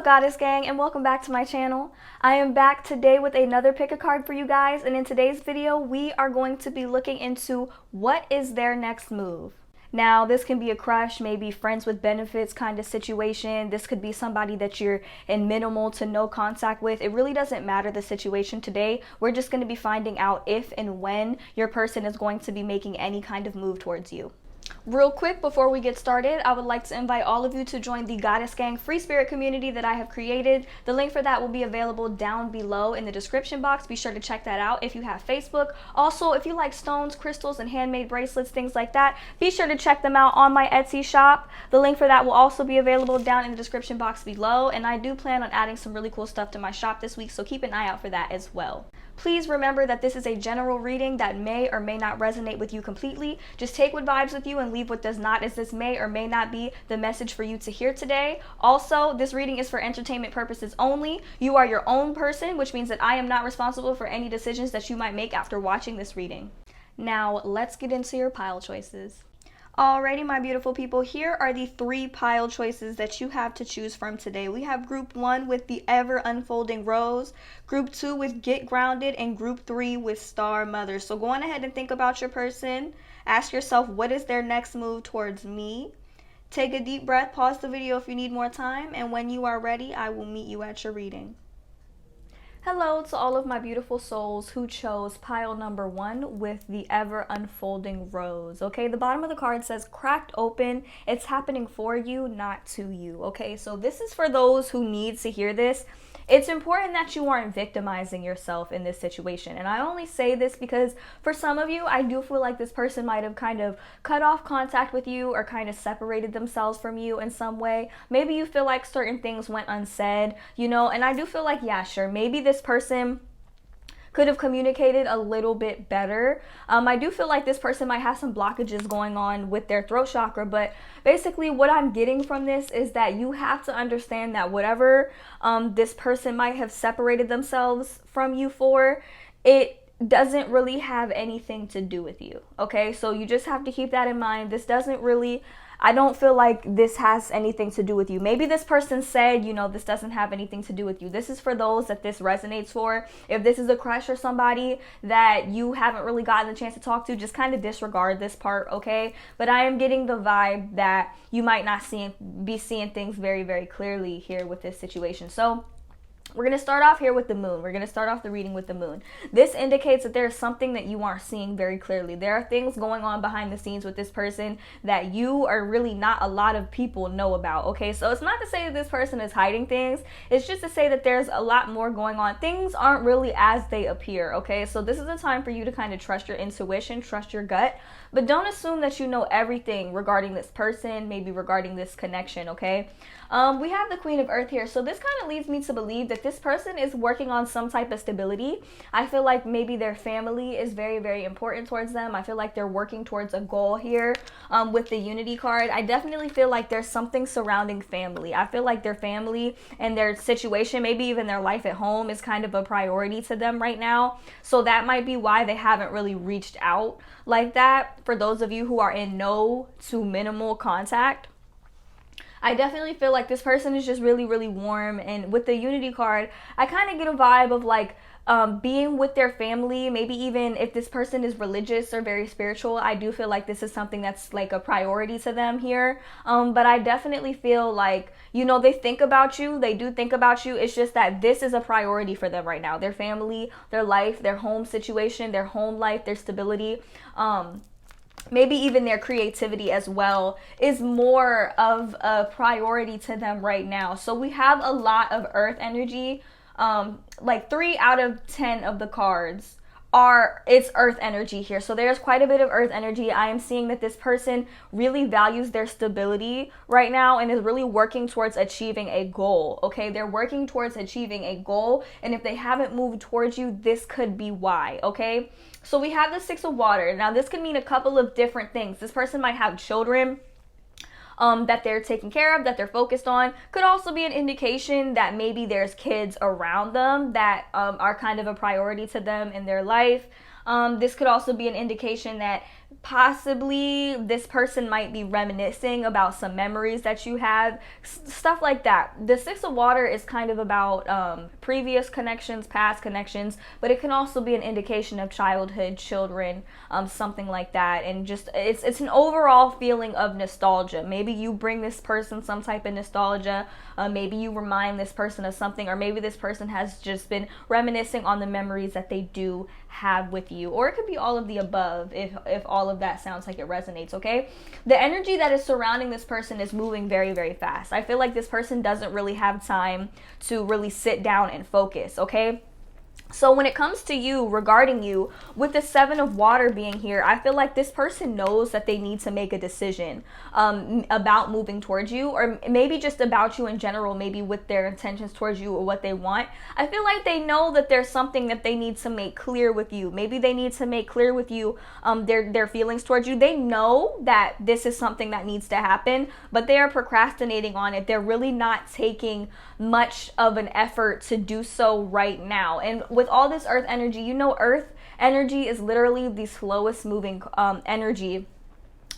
up, Goddess Gang, and welcome back to my channel. I am back today with another pick a card for you guys, and in today's video we are going to be looking into what is their next move. Now, this can be a crush, maybe friends with benefits kind of situation. This could be somebody that you're in minimal to no contact with. It really doesn't matter the situation today. We're just going to be finding out if and when your person is going to be making any kind of move towards you. Real quick, before we get started, I would like to invite all of you to join the Goddess Gang free spirit community that I have created. The link for that will be available down below in the description box. Be sure to check that out if you have Facebook. Also, if you like stones, crystals, and handmade bracelets, things like that, be sure to check them out on my Etsy shop. The link for that will also be available down in the description box below, and I do plan on adding some really cool stuff to my shop this week, so keep an eye out for that as well. Please remember that this is a general reading that may or may not resonate with you completely. Just take what vibes with you and leave what does not, as this may or may not be the message for you to hear today. Also, this reading is for entertainment purposes only. You are your own person, which means that I am not responsible for any decisions that you might make after watching this reading. Now, let's get into your pile choices. Alrighty, my beautiful people, here are the 3 pile choices that you have to choose from today. We have group 1 with the ever unfolding rose, group 2 with get grounded, and group 3 with star mother. So go on ahead and think about your person. Ask yourself, what is their next move towards me? Take a deep breath, pause the video if you need more time, and when you are ready, I will meet you at your reading. Hello to all of my beautiful souls who chose pile number 1 with the ever unfolding rose. Okay, the bottom of the card says cracked open. It's happening for you, not to you. Okay, so this is for those who need to hear this. It's important that you aren't victimizing yourself in this situation. And I only say this because for some of you, I do feel like this person might have kind of cut off contact with you or kind of separated themselves from you in some way. Maybe you feel like certain things went unsaid, you know, and I do feel like, yeah, sure, maybe this person could have communicated a little bit better. I do feel like this person might have some blockages going on with their throat chakra, but basically what I'm getting from this is that you have to understand that whatever this person might have separated themselves from you for, it doesn't really have anything to do with you. Okay, so you just have to keep that in mind. This doesn't really, I don't feel like this has anything to do with you. Maybe this person said, you know, this doesn't have anything to do with you. This is for those that this resonates for. If this is a crush or somebody that you haven't really gotten the chance to talk to, just kind of disregard this part, okay? But I am getting the vibe that you might not be seeing things very, very clearly here with this situation. So we're going to start off here with the moon. We're going to start off the reading with the moon. This indicates that there's something that you aren't seeing very clearly. There are things going on behind the scenes with this person that you or really not a lot of people know about, okay? So it's not to say that this person is hiding things. It's just to say that there's a lot more going on. Things aren't really as they appear, okay? So this is a time for you to kind of trust your intuition, trust your gut, but don't assume that you know everything regarding this person, maybe regarding this connection, okay? We have the Queen of Earth here. So this kind of leads me to believe that this person is working on some type of stability. I feel like maybe their family is very, very important towards them. I feel like they're working towards a goal here with the Unity card. I definitely feel like there's something surrounding family. I feel like their family and their situation, maybe even their life at home, is kind of a priority to them right now. So that might be why they haven't really reached out like that. For those of you who are in no to minimal contact, I definitely feel like this person is just really, really warm. And with the Unity card, I kind of get a vibe of like being with their family. Maybe even if this person is religious or very spiritual, I do feel like this is something that's like a priority to them here. But I definitely feel like, you know, they think about you. They do think about you. It's just that this is a priority for them right now. Their family, their life, their home situation, their home life, their stability. Maybe even their creativity as well is more of a priority to them right now. So we have a lot of earth energy. Like 3 out of 10 of the cards it's earth energy here. So there's quite a bit of earth energy. I am seeing that this person really values their stability right now and is really working towards achieving a goal. Okay, they're working towards achieving a goal, and if they haven't moved towards you, this could be why. Okay, so we have the 6 of water. Now this could mean a couple of different things. This person might have children that they're taking care of, that they're focused on. Could also be an indication that maybe there's kids around them that are kind of a priority to them in their life. This could also be an indication that possibly this person might be reminiscing about some memories that you have, stuff like that. The Six of Water is kind of about previous connections, past connections, but it can also be an indication of childhood, children, something like that. And just it's an overall feeling of nostalgia. Maybe you bring this person some type of nostalgia, maybe you remind this person of something, or maybe this person has just been reminiscing on the memories that they do have with you, or it could be all of the above if all of that sounds like it resonates. Okay, the energy that is surrounding this person is moving very, very fast. I feel like this person doesn't really have time to really sit down and focus. Okay, so when it comes to you, regarding you, with the Seven of Water being here, I feel like this person knows that they need to make a decision about moving towards you, or maybe just about you in general, maybe with their intentions towards you or what they want. I feel like they know that there's something that they need to make clear with you. Maybe they need to make clear with you their feelings towards you. They know that this is something that needs to happen, but they are procrastinating on it. They're really not taking much of an effort to do so right now. And with all this earth energy, you know, earth energy is literally the slowest moving energy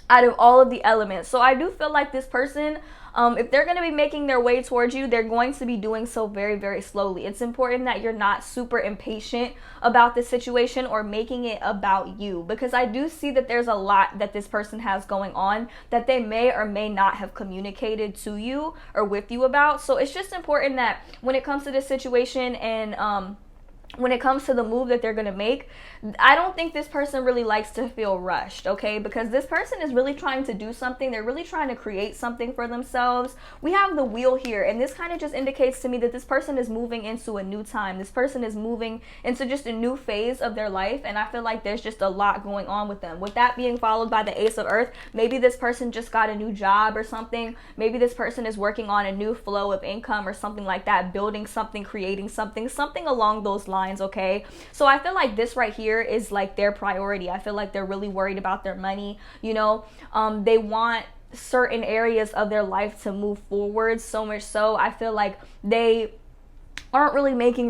out of all of the elements. So I do feel like this person, if they're going to be making their way towards you, they're going to be doing so very, very slowly. It's important that you're not super impatient about this situation or making it about you, because I do see that there's a lot that this person has going on that they may or may not have communicated to you or with you about. So it's just important that when it comes to this situation and when it comes to the move that they're going to make, I don't think this person really likes to feel rushed, okay? Because this person is really trying to do something. They're really trying to create something for themselves. We have the Wheel here, and this kind of just indicates to me that this person is moving into a new time. This person is moving into just a new phase of their life, and I feel like there's just a lot going on with them. With that being followed by the Ace of Earth, maybe this person just got a new job or something. Maybe this person is working on a new flow of income or something like that, building something, creating something along those lines, okay? So I feel like this right here is like their priority. I feel like they're really worried about their money, you know. They want certain areas of their life to move forward, so much so I feel like they aren't really making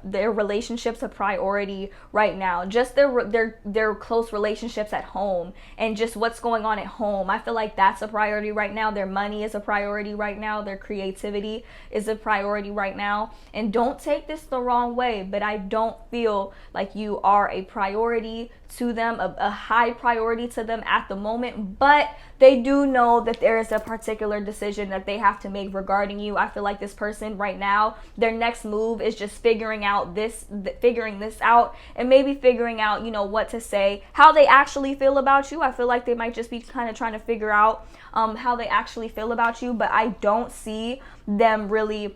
their relationships a priority right now. Just their close relationships at home and just what's going on at home. I feel like that's a priority right now. Their money is a priority right now. Their creativity is a priority right now. And don't take this the wrong way, but I don't feel like you are a priority to them, a high priority to them at the moment, but they do know that there is a particular decision that they have to make regarding you. I feel like this person right now, their next move is just figuring this out, and maybe figuring out, you know, what to say, how they actually feel about you. I feel like they might just be kind of trying to figure out how they actually feel about you, but I don't see them really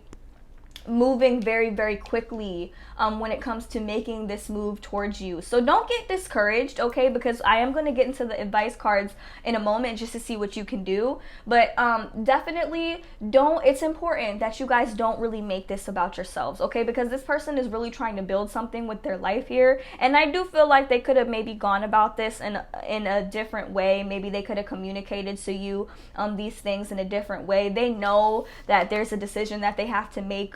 moving very, very quickly when it comes to making this move towards you. So don't get discouraged, okay? Because I am going to get into the advice cards in a moment just to see what you can do. But definitely it's important that you guys don't really make this about yourselves, okay? Because this person is really trying to build something with their life here. And I do feel like they could have maybe gone about this in a different way. Maybe they could have communicated to you these things in a different way. They know that there's a decision that they have to make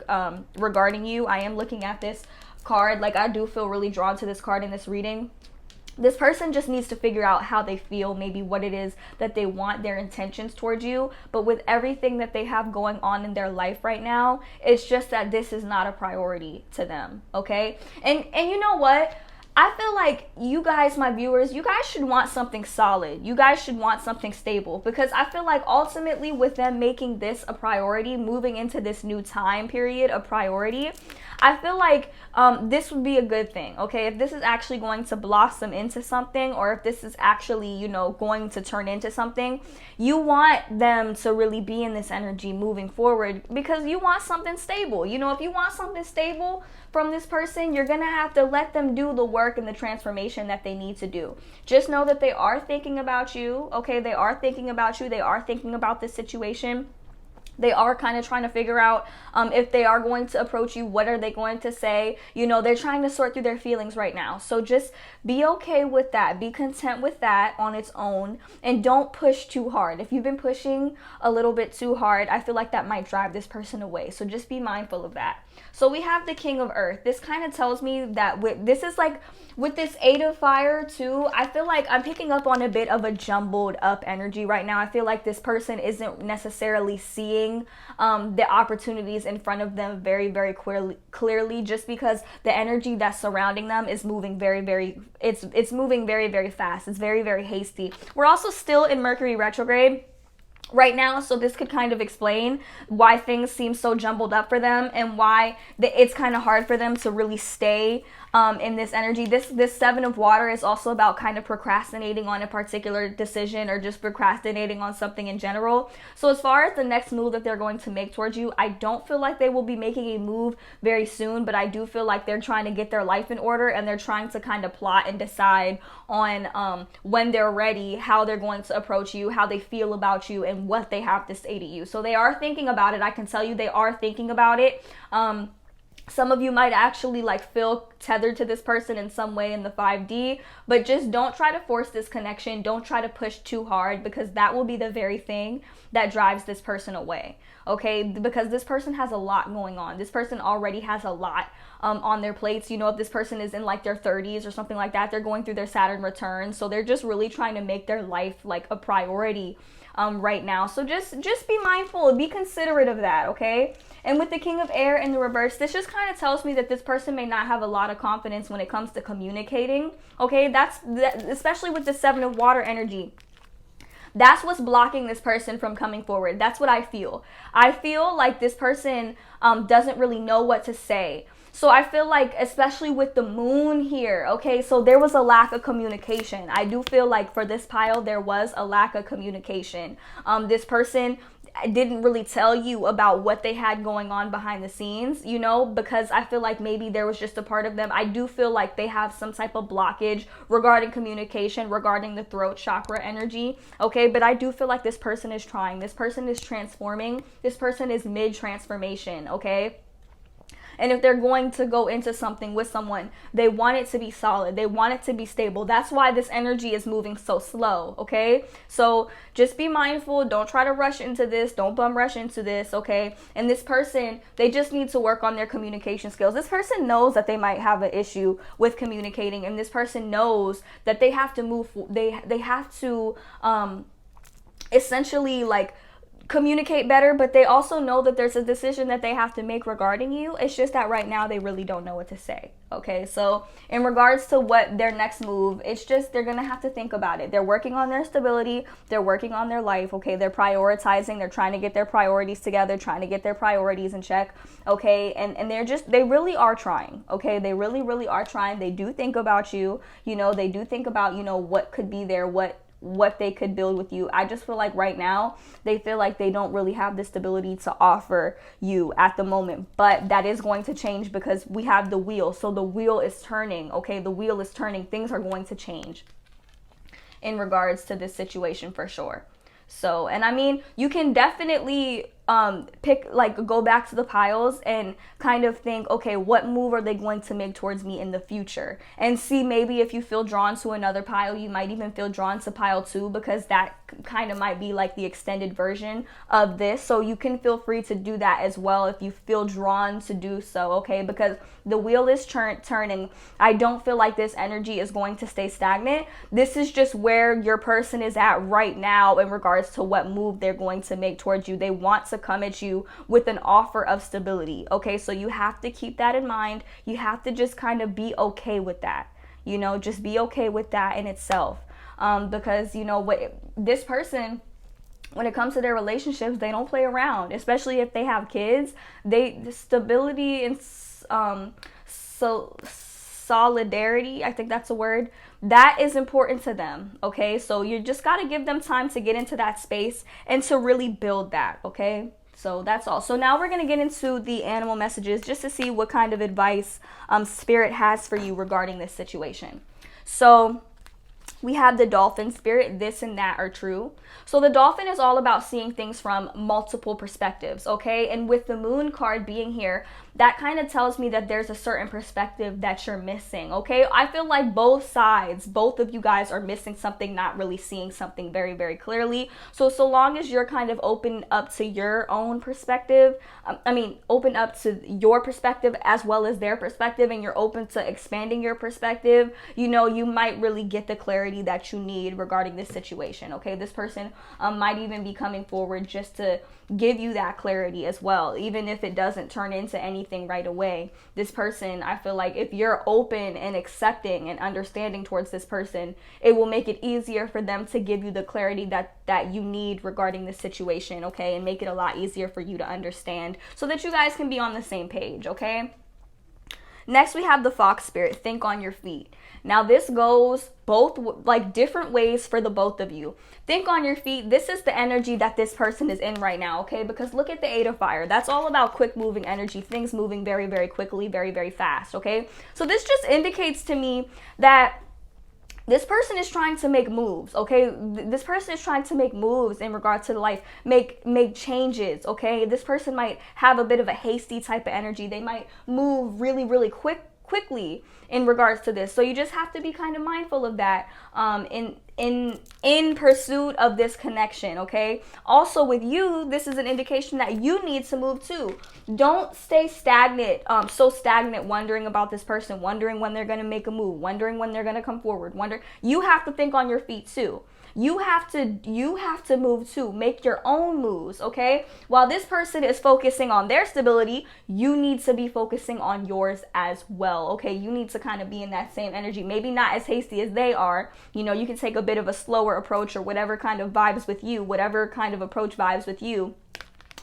regarding you. I am looking at this card, like I do feel really drawn to this card in this reading. This person just needs to figure out how they feel, maybe what it is that they want, their intentions towards you. But with everything that they have going on in their life right now, it's just that this is not a priority to them, okay? And you know what? I feel like you guys, my viewers, you guys should want something solid. You guys should want something stable, because I feel like ultimately with them making this a priority, moving into this new time period a priority, I feel like this would be a good thing, okay? If this is actually going to blossom into something, or if this is actually, you know, going to turn into something, you want them to really be in this energy moving forward, because you want something stable. You know, if you want something stable from this person, you're gonna have to let them do the work and the transformation that they need to do. Just know that they are thinking about you, okay? They are thinking about you. They are thinking about this situation. They are kind of trying to figure out if they are going to approach you, what are they going to say? You know, they're trying to sort through their feelings right now. So just be okay with that. Be content with that on its own, and don't push too hard. If you've been pushing a little bit too hard, I feel like that might drive this person away. So just be mindful of that. So we have the King of Earth. This kind of tells me that this is like with this Eight of Fire too, I feel like I'm picking up on a bit of a jumbled up energy right now. I feel like this person isn't necessarily seeing the opportunities in front of them very clearly, just because the energy that's surrounding them is moving it's moving very fast. It's very hasty. We're also still in Mercury retrograde right now, so this could kind of explain why things seem so jumbled up for them and why it's kind of hard for them to really stay in this energy. This Seven of Water is also about kind of procrastinating on a particular decision or just procrastinating on something in general. So as far as the next move that they're going to make towards you, I don't feel like they will be making a move very soon, but I do feel like they're trying to get their life in order, and they're trying to kind of plot and decide on when they're ready, how they're going to approach you, how they feel about you, and what they have to say to you. So they are thinking about it. I can tell you they are thinking about it. Some of you might actually like feel tethered to this person in some way in the 5D, but just don't try to force this connection. Don't try to push too hard, because that will be the very thing that drives this person away. Okay, because this person has a lot going on. This person already has a lot on their plates. You know, if this person is in like their 30s or something like that, they're going through their Saturn return. So they're just really trying to make their life like a priority right now. So just be mindful, be considerate of that, okay? And with the King of Air in the reverse, this just kind of tells me that this person may not have a lot of confidence when it comes to communicating, okay? Especially with the Seven of Water energy. That's what's blocking this person from coming forward. That's what I feel. I feel like this person doesn't really know what to say. So I feel like, especially with the moon here, okay, so there was a lack of communication. I do feel like for this pile, there was a lack of communication. This person didn't really tell you about what they had going on behind the scenes, you know, because I feel like maybe there was just a part of them. I do feel like they have some type of blockage regarding communication, regarding the throat chakra energy, okay? But I do feel like this person is trying. This person is transforming. This person is mid-transformation, okay? And if they're going to go into something with someone, they want it to be solid. They want it to be stable. That's why this energy is moving so slow, okay? So just be mindful. Don't try to rush into this. Don't bum rush into this, okay? And this person, they just need to work on their communication skills. This person knows that they might have an issue with communicating, and this person knows that they have to move. They have to essentially like communicate better, but they also know that there's a decision that they have to make regarding you. It's just that right now they really don't know what to say, okay? So in regards to what their next move, it's just they're gonna have to think about it. They're working on their stability, they're working on their life, okay? They're prioritizing, they're trying to get their priorities together, trying to get their priorities in check, okay? And they really are trying, okay? They really are trying. They do think about you, you know, they do think about, you know, what could be there, what they could build with you. I just feel like right now they feel like they don't really have the stability to offer you at the moment, but that is going to change because we have the wheel. So the wheel is turning, okay? The wheel is turning. Things are going to change in regards to this situation for sure. So, and I mean, you can definitely go back to the piles and kind of think, okay, what move are they going to make towards me in the future? And see, maybe if you feel drawn to another pile, you might even feel drawn to pile 2, because that kind of might be like the extended version of this. So you can feel free to do that as well if you feel drawn to do so, okay? Because the wheel is turning. I don't feel like this energy is going to stay stagnant. This is just where your person is at right now in regards to what move they're going to make towards you. They want to come at you with an offer of stability, okay? So you have to keep that in mind. You have to just kind of be okay with that, you know, just be okay with that in itself, because, you know, what this person, when it comes to their relationships, they don't play around, especially if they have kids. The stability and solidarity, I think that's a word, that is important to them, okay? So you just got to give them time to get into that space and to really build that, okay? So that's all. So now we're going to get into the animal messages just to see what kind of advice Spirit has for you regarding this situation. So we have the dolphin spirit. This and that are true. So the dolphin is all about seeing things from multiple perspectives, okay? And with the moon card being here, that kind of tells me that there's a certain perspective that you're missing, okay? I feel like both sides, both of you guys are missing something, not really seeing something very, very clearly. So long as you're kind of open up to your own perspective, open up to your perspective as well as their perspective, and you're open to expanding your perspective, you know, you might really get the clarity that you need regarding this situation, okay? This person might even be coming forward just to give you that clarity as well, even if it doesn't turn into anything right away. This person, I feel like if you're open and accepting and understanding towards this person, it will make it easier for them to give you the clarity that you need regarding the situation, okay? And make it a lot easier for you to understand so that you guys can be on the same page, okay? Next, we have the fox spirit, think on your feet. Now, this goes both, like, different ways for the both of you. Think on your feet. This is the energy that this person is in right now, okay? Because look at the Eight of Fire. That's all about quick moving energy, things moving very, very quickly, very, very fast, okay? So this just indicates to me that this person is trying to make moves, okay? This person is trying to make moves in regard to life, make changes, okay? This person might have a bit of a hasty type of energy. They might move really, really quickly in regards to this. So you just have to be kind of mindful of that in pursuit of this connection, okay? Also with you, this is an indication that you need to move too. Don't stay stagnant, so stagnant, wondering about this person, wondering when they're going to make a move, wondering when they're going to come forward, you have to think on your feet too. You have to move too. Make your own moves, okay? While this person is focusing on their stability, you need to be focusing on yours as well, okay? You need to kind of be in that same energy. Maybe not as hasty as they are. You know, you can take a bit of a slower approach or whatever kind of vibes with you, whatever kind of approach vibes with you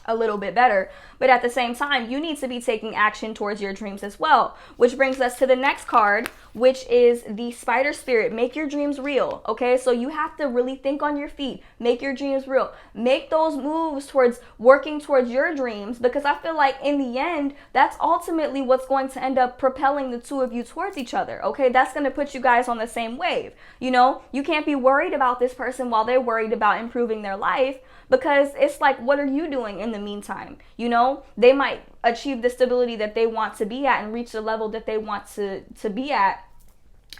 a little bit better. But at the same time, you need to be taking action towards your dreams as well, which brings us to the next card, which is the spider spirit. Make your dreams real, okay? So you have to really think on your feet, make your dreams real, make those moves towards working towards your dreams, because I feel like in the end, that's ultimately what's going to end up propelling the two of you towards each other, okay? That's going to put you guys on the same wave. You know, you can't be worried about this person while they're worried about improving their life, because it's like, what are you doing in the meantime? You know, they might achieve the stability that they want to be at and reach the level that they want to be at,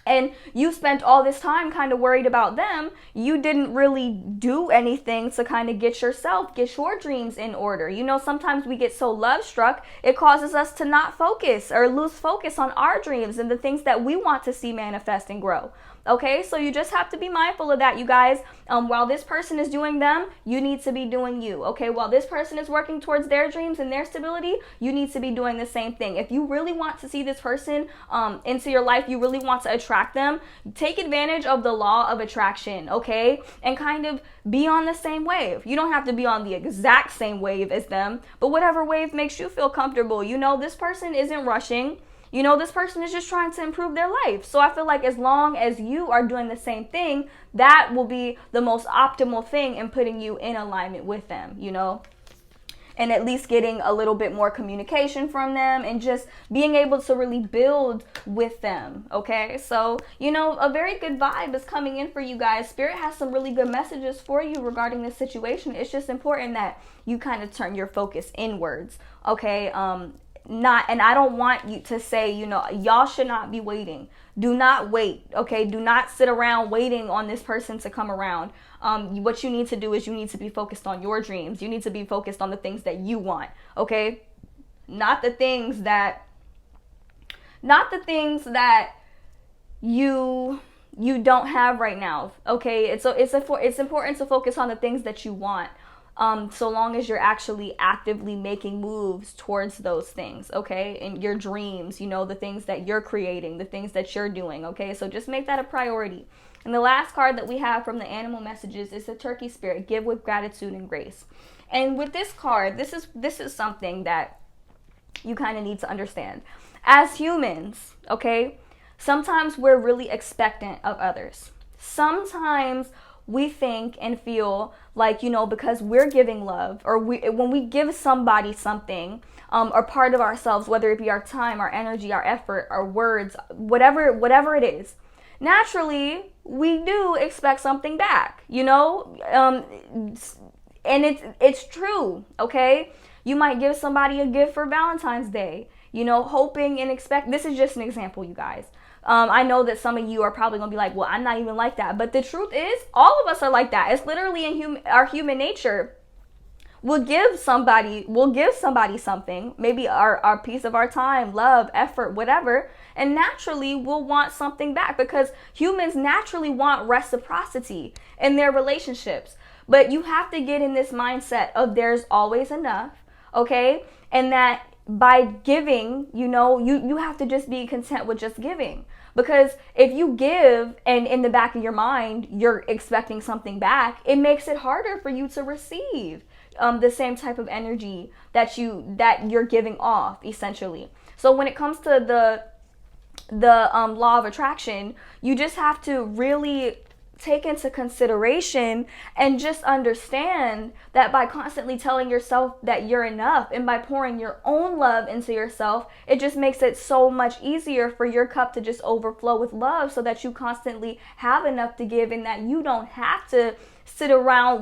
and you spent all this time kind of worried about them. You didn't really do anything to kind of get your dreams in order. You know, sometimes we get so love struck, it causes us to not focus or lose focus on our dreams and the things that we want to see manifest and grow. Okay, so you just have to be mindful of that, you guys. While this person is doing them, you need to be doing you. Okay, while this person is working towards their dreams and their stability, you need to be doing the same thing. If you really want to see this person into your life, you really want to attract them, take advantage of the law of attraction, okay? And kind of be on the same wave. You don't have to be on the exact same wave as them, but whatever wave makes you feel comfortable. You know, this person isn't rushing. You know, this person is just trying to improve their life. So I feel like as long as you are doing the same thing, that will be the most optimal thing in putting you in alignment with them, you know, and at least getting a little bit more communication from them and just being able to really build with them, okay? So, you know, a very good vibe is coming in for you guys. Spirit has some really good messages for you regarding this situation. It's just important that you kind of turn your focus inwards, okay? And I don't want you to say, you know, y'all should not be waiting. Do not wait, okay? Do not sit around waiting on this person to come around. What you need to do is you need to be focused on your dreams. You need to be focused on the things that you want, okay? Not the things that you don't have right now, okay? It's important to focus on the things that you want. So long as you're actually actively making moves towards those things, okay? And your dreams, you know, the things that you're creating, the things that you're doing, okay? So just make that a priority. And the last card that we have from the animal messages is the turkey spirit, give with gratitude and grace. And with this card, this is something that you kind of need to understand. As humans, okay, sometimes we're really expectant of others. Sometimes we think and feel like, you know, because we're giving love, or when we give somebody something, or part of ourselves, whether it be our time, our energy, our effort, our words, whatever it is, naturally we do expect something back, you know, and it's true, okay? You might give somebody a gift for Valentine's Day. you know, hoping and expect. This is just an example, you guys. I know that some of you are probably gonna be like, well, I'm not even like that. But the truth is, all of us are like that. It's literally in our human nature. We'll give somebody something, maybe our piece of our time, love, effort, whatever, and naturally we'll want something back, because humans naturally want reciprocity in their relationships. But you have to get in this mindset of there's always enough, okay? And that by giving, you know, you have to just be content with just giving. Because if you give and in the back of your mind you're expecting something back, it makes it harder for you to receive the same type of energy that you're giving off, essentially. So when it comes to the law of attraction, you just have to really take into consideration and just understand that by constantly telling yourself that you're enough and by pouring your own love into yourself, it just makes it so much easier for your cup to just overflow with love, so that you constantly have enough to give, and that you don't have to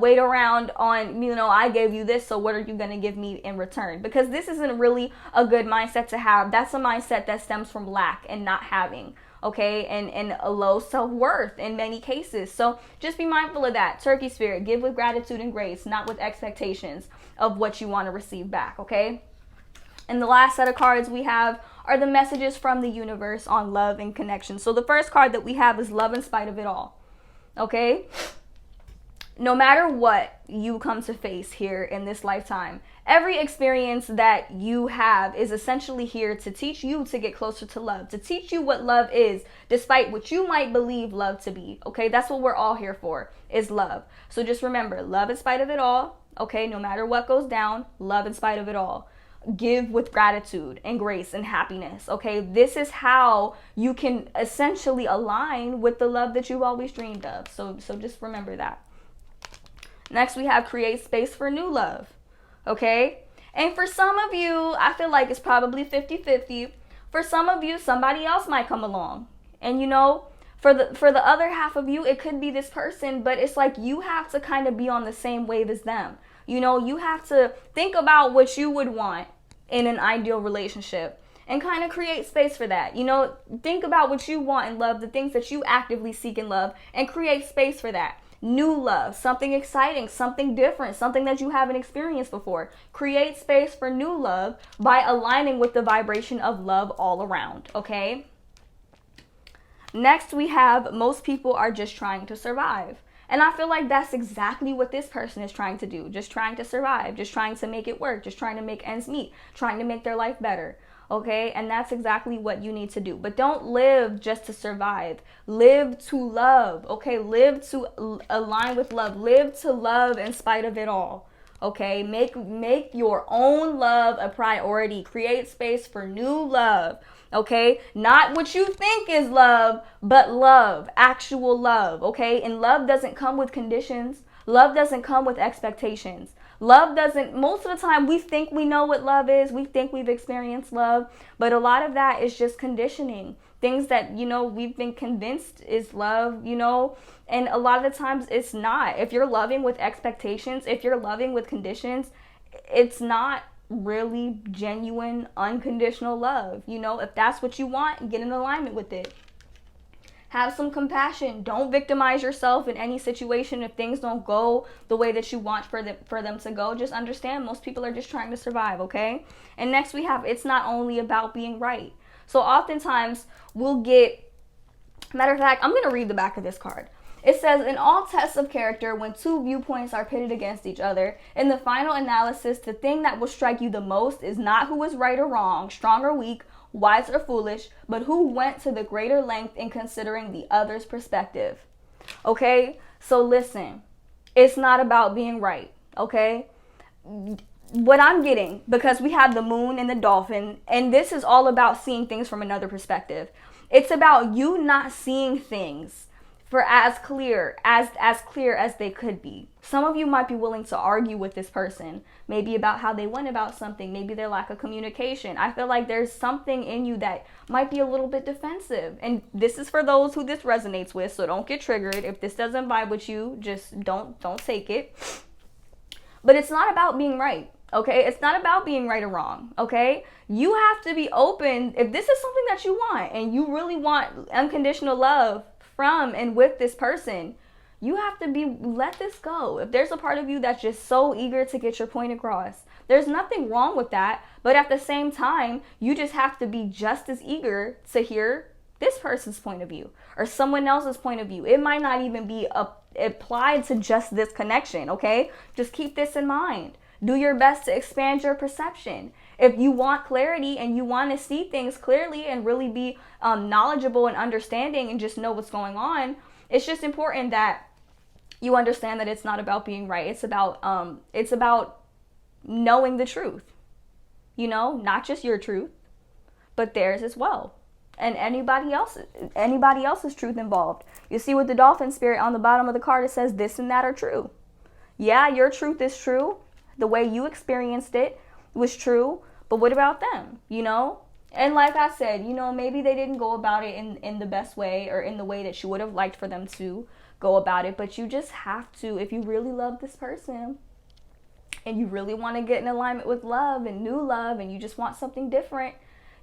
wait around on, you know, I gave you this, so what are you going to give me in return? Because this isn't really a good mindset to have. That's a mindset that stems from lack and not having, okay, and a low self-worth in many cases. So just be mindful of that. Turkey spirit, give with gratitude and grace, not with expectations of what you want to receive back, okay? And the last set of cards we have are the messages from the universe on love and connection. So the first card that we have is love in spite of it all, okay? No matter what you come to face here in this lifetime, every experience that you have is essentially here to teach you to get closer to love, to teach you what love is, despite what you might believe love to be, okay? That's what we're all here for, is love. So just remember, love in spite of it all, okay? No matter what goes down, love in spite of it all. Give with gratitude and grace and happiness, okay? This is how you can essentially align with the love that you've always dreamed of. So just remember that. Next, we have create space for new love, okay? And for some of you, I feel like it's probably 50-50. For some of you, somebody else might come along. And you know, for the other half of you, it could be this person, but it's like you have to kind of be on the same wave as them. You know, you have to think about what you would want in an ideal relationship and kind of create space for that. You know, think about what you want in love, the things that you actively seek in love, and create space for that. New love, something exciting, something different, something that you haven't experienced before. Create space for new love by aligning with the vibration of love all around, okay? Next, we have most people are just trying to survive. And I feel like that's exactly what this person is trying to do. Just trying to survive, just trying to make it work, just trying to make ends meet, trying to make their life better. Okay, and that's exactly what you need to do. But don't live just to survive. Live to love. Okay, live to align with love. Live to love in spite of it all. Okay, make your own love a priority. Create space for new love. Okay, not what you think is love, but love, actual love. Okay, and love doesn't come with conditions. Love doesn't come with expectations. Love doesn't, most of the time we think we know what love is. We think we've experienced love, but a lot of that is just conditioning. Things that, you know, we've been convinced is love, you know, and a lot of the times it's not. If you're loving with expectations, if you're loving with conditions, it's not really genuine, unconditional love. You know, if that's what you want, get in alignment with it. Have some compassion. Don't victimize yourself in any situation. If things don't go the way that you want for them to go, just understand most people are just trying to survive, okay? And next we have, it's not only about being right. So oftentimes we'll get, matter of fact, I'm going to read the back of this card. It says, in all tests of character, when two viewpoints are pitted against each other, in the final analysis, the thing that will strike you the most is not who is right or wrong, strong or weak, wise or foolish, but who went to the greater length in considering the other's perspective. Okay, so listen, it's not about being right, okay? What I'm getting, because we have the moon and the dolphin, and this is all about seeing things from another perspective. It's about you not seeing things for as clear as they could be. Some of you might be willing to argue with this person, maybe about how they went about something, maybe their lack of communication. I feel like there's something in you that might be a little bit defensive. And this is for those who this resonates with, so don't get triggered. If this doesn't vibe with you, just don't take it. But it's not about being right. Okay, it's not about being right or wrong. Okay, you have to be open. If this is something that you want and you really want unconditional love from and with this person, you have to let this go. If there's a part of you that's just so eager to get your point across, there's nothing wrong with that. But at the same time, you just have to be just as eager to hear this person's point of view or someone else's point of view. It might not even be applied to just this connection. Okay, just keep this in mind. Do your best to expand your perception. If you want clarity and you want to see things clearly and really be knowledgeable and understanding and just know what's going on, it's just important that you understand that it's not about being right. It's about knowing the truth. You know, not just your truth, but theirs as well. And anybody else's truth involved. You see with the dolphin spirit on the bottom of the card, it says this and that are true. Yeah, your truth is true. The way you experienced it was true, but what about them, you know? And like I said, you know, maybe they didn't go about it in the best way or in the way that you would have liked for them to go about it, but you just have to, if you really love this person and you really want to get in alignment with love and new love and you just want something different,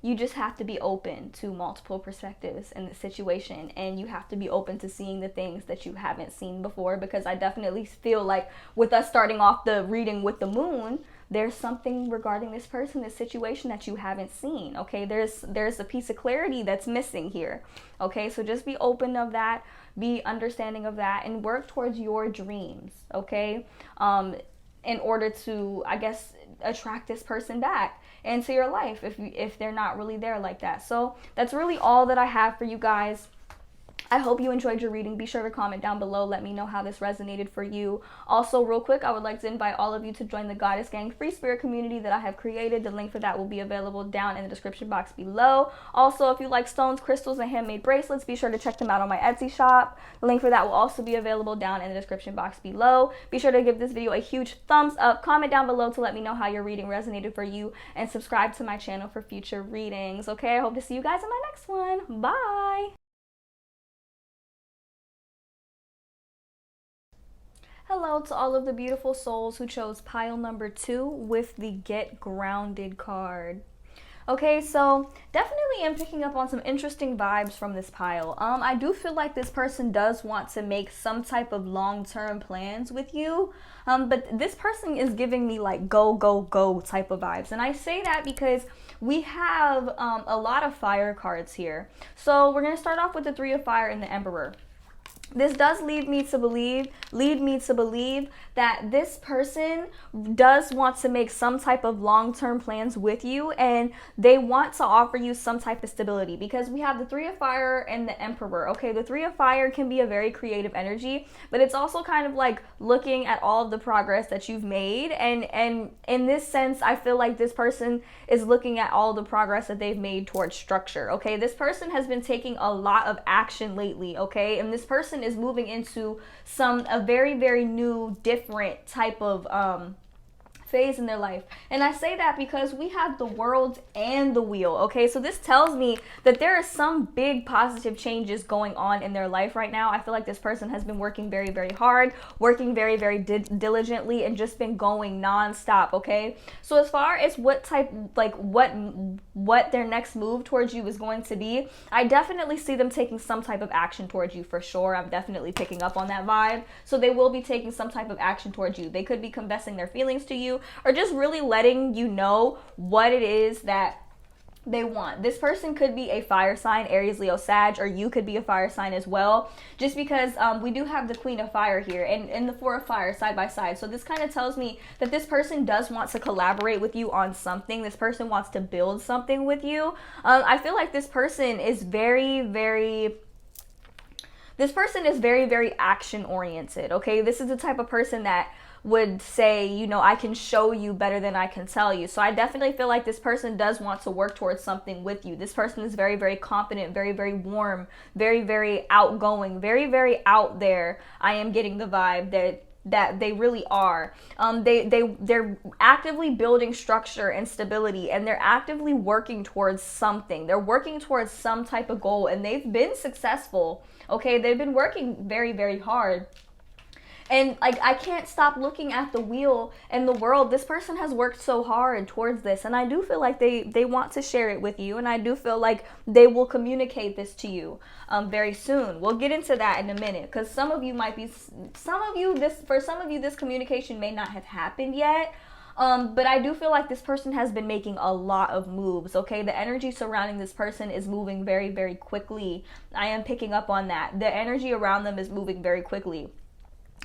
you just have to be open to multiple perspectives in the situation, and you have to be open to seeing the things that you haven't seen before, because I definitely feel like with us starting off the reading with the moon, there's something regarding this person, this situation that you haven't seen. Okay, there's a piece of clarity that's missing here. Okay, so just be open of that, be understanding of that, and work towards your dreams. Okay, in order to, I guess, attract this person back into your life if they're not really there like that. So that's really all that I have for you guys. I hope you enjoyed your reading. Be sure to comment down below. Let me know how this resonated for you. Also, real quick, I would like to invite all of you to join the Goddess Gang free spirit community that I have created. The link for that will be available down in the description box below. Also, if you like stones, crystals, and handmade bracelets, be sure to check them out on my Etsy shop. The link for that will also be available down in the description box below. Be sure to give this video a huge thumbs up. Comment down below to let me know how your reading resonated for you, and subscribe to my channel for future readings. Okay, I hope to see you guys in my next one. Bye! Hello to all of the beautiful souls who chose pile number 2 with the Get Grounded card. Okay, so definitely am picking up on some interesting vibes from this pile. I do feel like this person does want to make some type of long-term plans with you, but this person is giving me like go, go, go type of vibes. And I say that because we have a lot of fire cards here. So we're going to start off with the 3 of Fire and the Emperor. This does lead me to believe that this person does want to make some type of long-term plans with you, and they want to offer you some type of stability, because we have the 3 of Fire and the Emperor. Okay, the 3 of Fire can be a very creative energy, but it's also kind of like looking at all of the progress that you've made, and in this sense, I feel like this person is looking at all the progress that they've made towards structure. Okay, this person has been taking a lot of action lately. Okay, and this person is moving into a very, very new, different type of phase in their life. And I say that because we have the World and the Wheel. Okay, so this tells me that there are some big positive changes going on in their life right now. I feel like this person has been working very, very hard, working very, very diligently, and just been going non-stop. Okay, so as far as what their next move towards you is going to be, I definitely see them taking some type of action towards you for sure. I'm definitely picking up on that vibe. So they will be taking some type of action towards you. They could be confessing their feelings to you, or just really letting you know what it is that they want. This person could be a fire sign, Aries, Leo, Sag, or you could be a fire sign as well, just because we do have the Queen of Fire here and the 4 of Fire side by side. So this kind of tells me that this person does want to collaborate with you on something. This person wants to build something with you. I feel like this person is very, very action oriented. Okay, this is the type of person that would say, you know, I can show you better than I can tell you. So I definitely feel like this person does want to work towards something with you. This person is very, very confident, very, very warm, very, very outgoing, very, very out there. I am getting the vibe that they really are. They're actively building structure and stability, and they're actively working towards something. They're working towards some type of goal, and they've been successful. Okay, they've been working very, very hard. And like, I can't stop looking at the wheel and the world. This person has worked so hard towards this, and I do feel like they want to share it with you, and I do feel like they will communicate this to you very soon. We'll get into that in a minute, because for some of you this communication may not have happened yet. But I do feel like this person has been making a lot of moves, okay? The energy surrounding this person is moving very, very quickly. I am picking up on that. The energy around them is moving very quickly.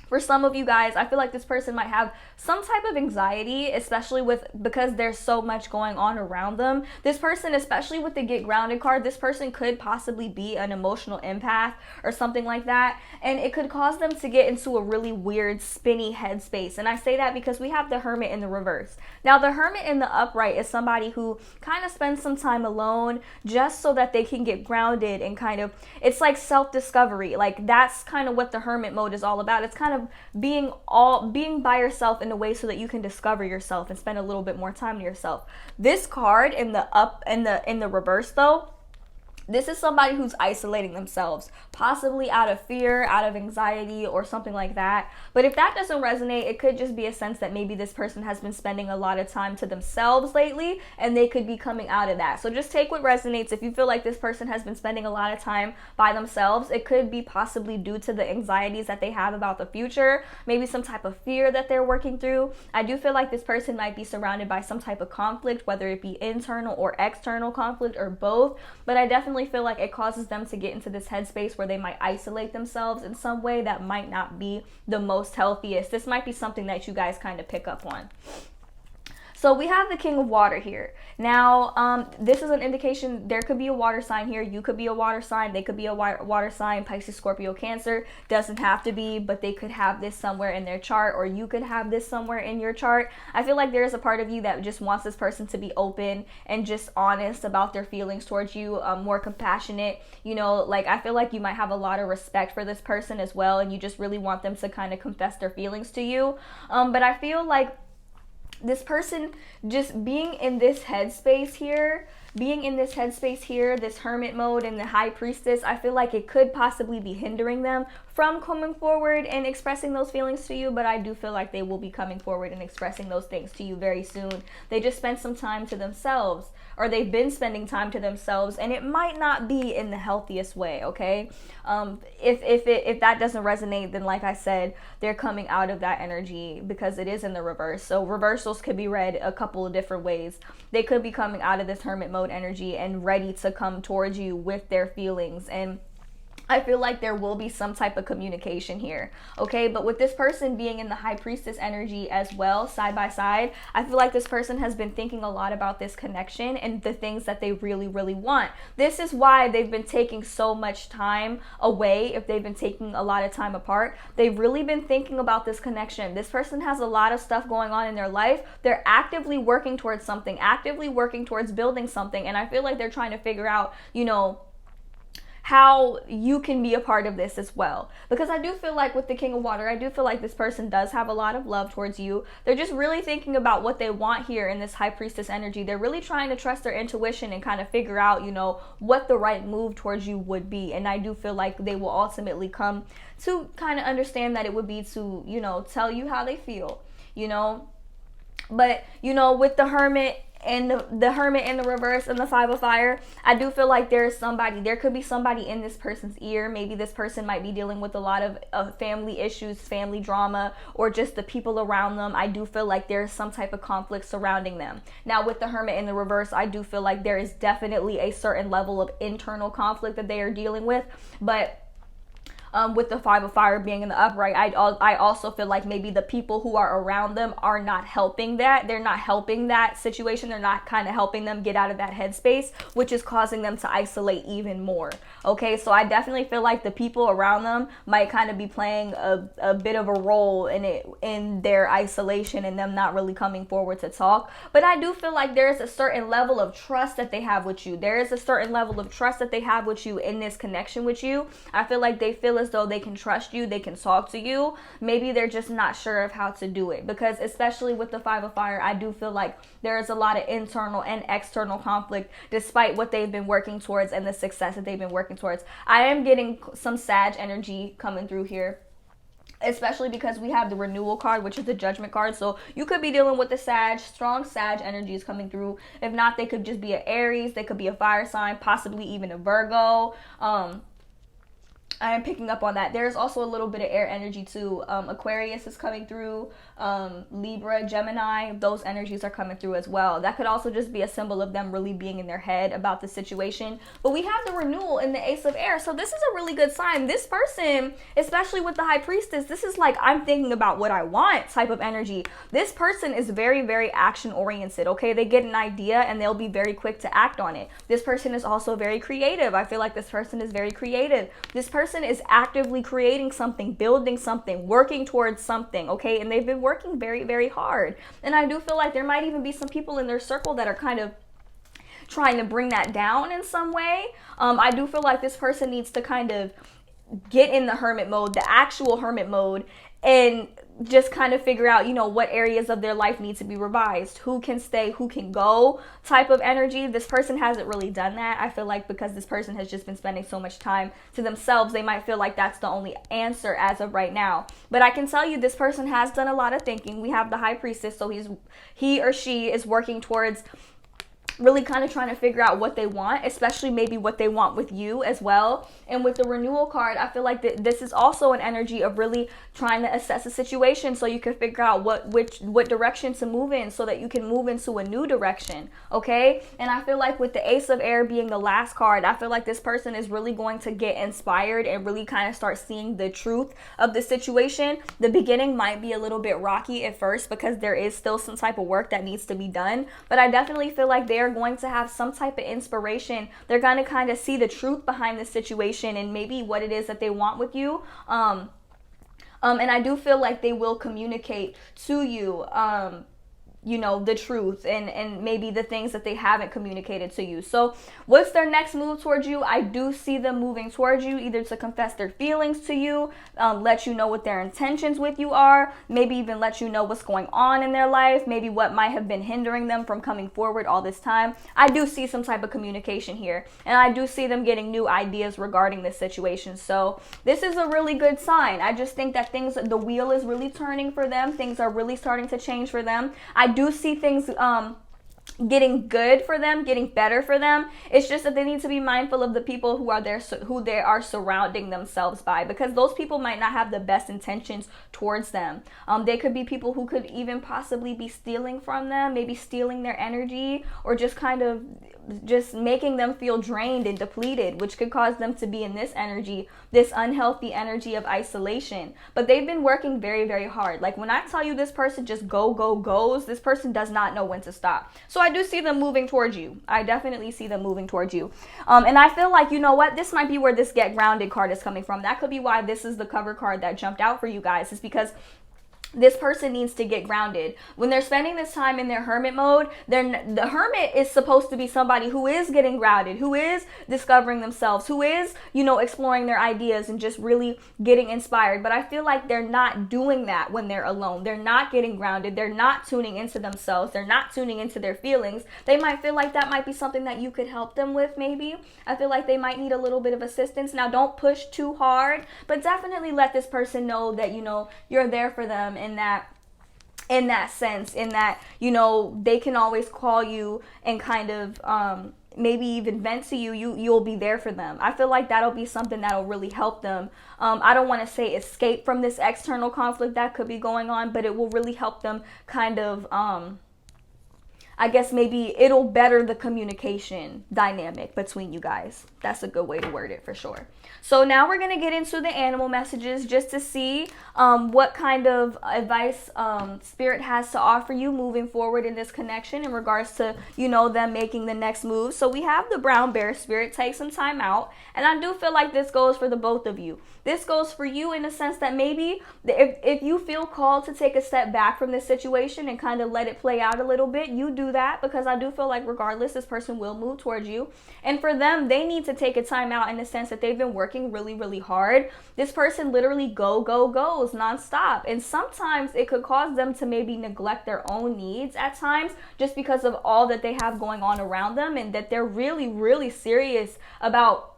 For some of you guys, I feel like this person might have some type of anxiety, especially because there's so much going on around them. This person, especially with the Get Grounded card, this person could possibly be an emotional empath or something like that. And it could cause them to get into a really weird, spinny headspace. And I say that because we have the Hermit in the reverse. Now, the Hermit in the upright is somebody who kind of spends some time alone just so that they can get grounded and kind of, it's like self-discovery. Like, that's kind of what the Hermit mode is all about. It's kind of being by yourself in a way so that you can discover yourself and spend a little bit more time to yourself. This card in the reverse though, this is somebody who's isolating themselves, possibly out of fear, out of anxiety, or something like that. But if that doesn't resonate, it could just be a sense that maybe this person has been spending a lot of time to themselves lately, and they could be coming out of that. So just take what resonates. If you feel like this person has been spending a lot of time by themselves, it could be possibly due to the anxieties that they have about the future, maybe some type of fear that they're working through. I do feel like this person might be surrounded by some type of conflict, whether it be internal or external conflict or both, but I definitely feel like it causes them to get into this headspace where they might isolate themselves in some way that might not be the most healthiest. This might be something that you guys kind of pick up on. So we have the King of Water here. Now, this is an indication there could be a water sign here. You could be a water sign. They could be a water sign, Pisces, Scorpio, Cancer. Doesn't have to be, but they could have this somewhere in their chart, or you could have this somewhere in your chart. I feel like there's a part of you that just wants this person to be open and just honest about their feelings towards you, more compassionate. You know, like, I feel like you might have a lot of respect for this person as well, and you just really want them to kind of confess their feelings to you. But I feel like this person just being in this headspace here, this Hermit mode and the High Priestess, I feel like it could possibly be hindering them from coming forward and expressing those feelings to you, but I do feel like they will be coming forward and expressing those things to you very soon. They just spent some time to themselves, or they've been spending time to themselves, and it might not be in the healthiest way, okay? If that doesn't resonate, then like I said, they're coming out of that energy because it is in the reverse. So reversals could be read a couple of different ways. They could be coming out of this Hermit mode energy and ready to come towards you with their feelings, and I feel like there will be some type of communication here, okay? But with this person being in the High Priestess energy as well, side by side, I feel like this person has been thinking a lot about this connection and the things that they really, really want. This is why they've been taking so much time away. If they've been taking a lot of time apart, they've really been thinking about this connection. This person has a lot of stuff going on in their life. They're actively working towards something, actively working towards building something. And I feel like they're trying to figure out, you know, how you can be a part of this as well. Because I do feel like with the King of Water, I do feel like this person does have a lot of love towards you. They're just really thinking about what they want here in this High Priestess energy. They're really trying to trust their intuition and kind of figure out, you know, what the right move towards you would be. And I do feel like they will ultimately come to kind of understand that it would be to, you know, tell you how they feel, you know. But, you know, with the Hermit and the Hermit in the reverse and the Five of Fire, I do feel like there could be somebody in this person's ear. Maybe this person might be dealing with a lot of family issues, family drama, or just the people around them. I do feel like there's some type of conflict surrounding them. Now with the Hermit in the reverse, I do feel like there is definitely a certain level of internal conflict that they are dealing with, but with the Five of Fire being in the upright, I also feel like maybe the people who are around them are not helping that. They're not helping that situation. They're not kind of helping them get out of that headspace, which is causing them to isolate even more. Okay, so I definitely feel like the people around them might kind of be playing a bit of a role in their isolation and them not really coming forward to talk. But I do feel like there is a certain level of trust that they have with you. There is a certain level of trust that they have with you in this connection with you. I feel like they feel as though they can trust you, they can talk to you. Maybe they're just not sure of how to do it, because especially with the Five of Fire, I do feel like there is a lot of internal and external conflict despite what they've been working towards and the success that they've been working towards. I am getting some Sag energy coming through here. especially because we have the renewal card, which is the judgment card. So you could be dealing with the strong Sag energies coming through. If not, they could just be an Aries, they could be a fire sign, possibly even a Virgo. I am picking up on that. There's also a little bit of air energy too. Aquarius is coming through, Libra, Gemini, those energies are coming through as well. That could also just be a symbol of them really being in their head about the situation. But we have the renewal in the Ace of Air. So this is a really good sign. This person, especially with the High Priestess, this is like, I'm thinking about what I want type of energy. This person is very, very action oriented, okay? They get an idea and they'll be very quick to act on it. This person is also very creative. I feel like this person is very creative. This person is actively creating something, building something, working towards something, okay? And they've been working very, very hard. And I do feel like there might even be some people in their circle that are kind of trying to bring that down in some way. I do feel like this person needs to kind of get in the hermit mode, the actual hermit mode, and just kind of figure out, you know, what areas of their life need to be revised, who can stay, who can go type of energy. This person hasn't really done that. I feel like because this person has just been spending so much time to themselves, they might feel like that's the only answer as of right now. But I can tell you this person has done a lot of thinking. We have the High Priestess, so he or she is working towards really kind of trying to figure out what they want, especially maybe what they want with you as well. And with the renewal card, I feel like this is also an energy of really trying to assess a situation so you can figure out what direction to move in so that you can move into a new direction, okay? And I feel like with the Ace of Air being the last card, I feel like this person is really going to get inspired and really kind of start seeing the truth of the situation. The beginning might be a little bit rocky at first because there is still some type of work that needs to be done, but I definitely feel like they're going to have some type of inspiration. They're going to kind of see the truth behind the situation and maybe what it is that they want with you. And I do feel like they will communicate to you, you know, the truth and maybe the things that they haven't communicated to you. So what's their next move towards you? I do see them moving towards you, either to confess their feelings to you, let you know what their intentions with you are, maybe even let you know what's going on in their life, maybe what might have been hindering them from coming forward all this time. I do see some type of communication here, and I do see them getting new ideas regarding this situation. So this is a really good sign. I just think that the wheel is really turning for them. Things are really starting to change for them. I do see things getting good for them, getting better for them. It's just that they need to be mindful of the people who they are surrounding themselves by, because those people might not have the best intentions towards them. They could be people who could even possibly be stealing from them, maybe stealing their energy, or just kind of just making them feel drained and depleted, which could cause them to be in this energy, this unhealthy energy of isolation. But they've been working very, very hard. Like when I tell you this person just goes, this person does not know when to stop. So I do see them moving towards you. I definitely see them moving towards you. And I feel like, you know what, this might be where this Get Grounded card is coming from. That could be why this is the cover card that jumped out for you guys, is because this person needs to get grounded. When they're spending this time in their hermit mode, the hermit is supposed to be somebody who is getting grounded, who is discovering themselves, who is, you know, exploring their ideas and just really getting inspired. But I feel like they're not doing that when they're alone. They're not getting grounded. They're not tuning into themselves. They're not tuning into their feelings. They might feel like that might be something that you could help them with, maybe. I feel like they might need a little bit of assistance. Now, don't push too hard, but definitely let this person know that, you know, you're there for them in that sense, in that, you know, they can always call you and kind of maybe even vent to you. You'll be there for them. I feel like that'll be something that'll really help them. I don't want to say escape from this external conflict that could be going on, but it will really help them kind of I guess maybe it'll better the communication dynamic between you guys. That's a good way to word it for sure. So now we're going to get into the animal messages just to see what kind of advice Spirit has to offer you moving forward in this connection in regards to, you know, them making the next move. So we have the brown bear spirit. Take some time out. And I do feel like this goes for the both of you. This goes for you in the sense that maybe if you feel called to take a step back from this situation and kind of let it play out a little bit, you do that, because I do feel like regardless, this person will move towards you. And for them, they need to take a time out in the sense that they've been working really, really hard. This person literally goes nonstop. And sometimes it could cause them to maybe neglect their own needs at times just because of all that they have going on around them, and that they're really, really serious about,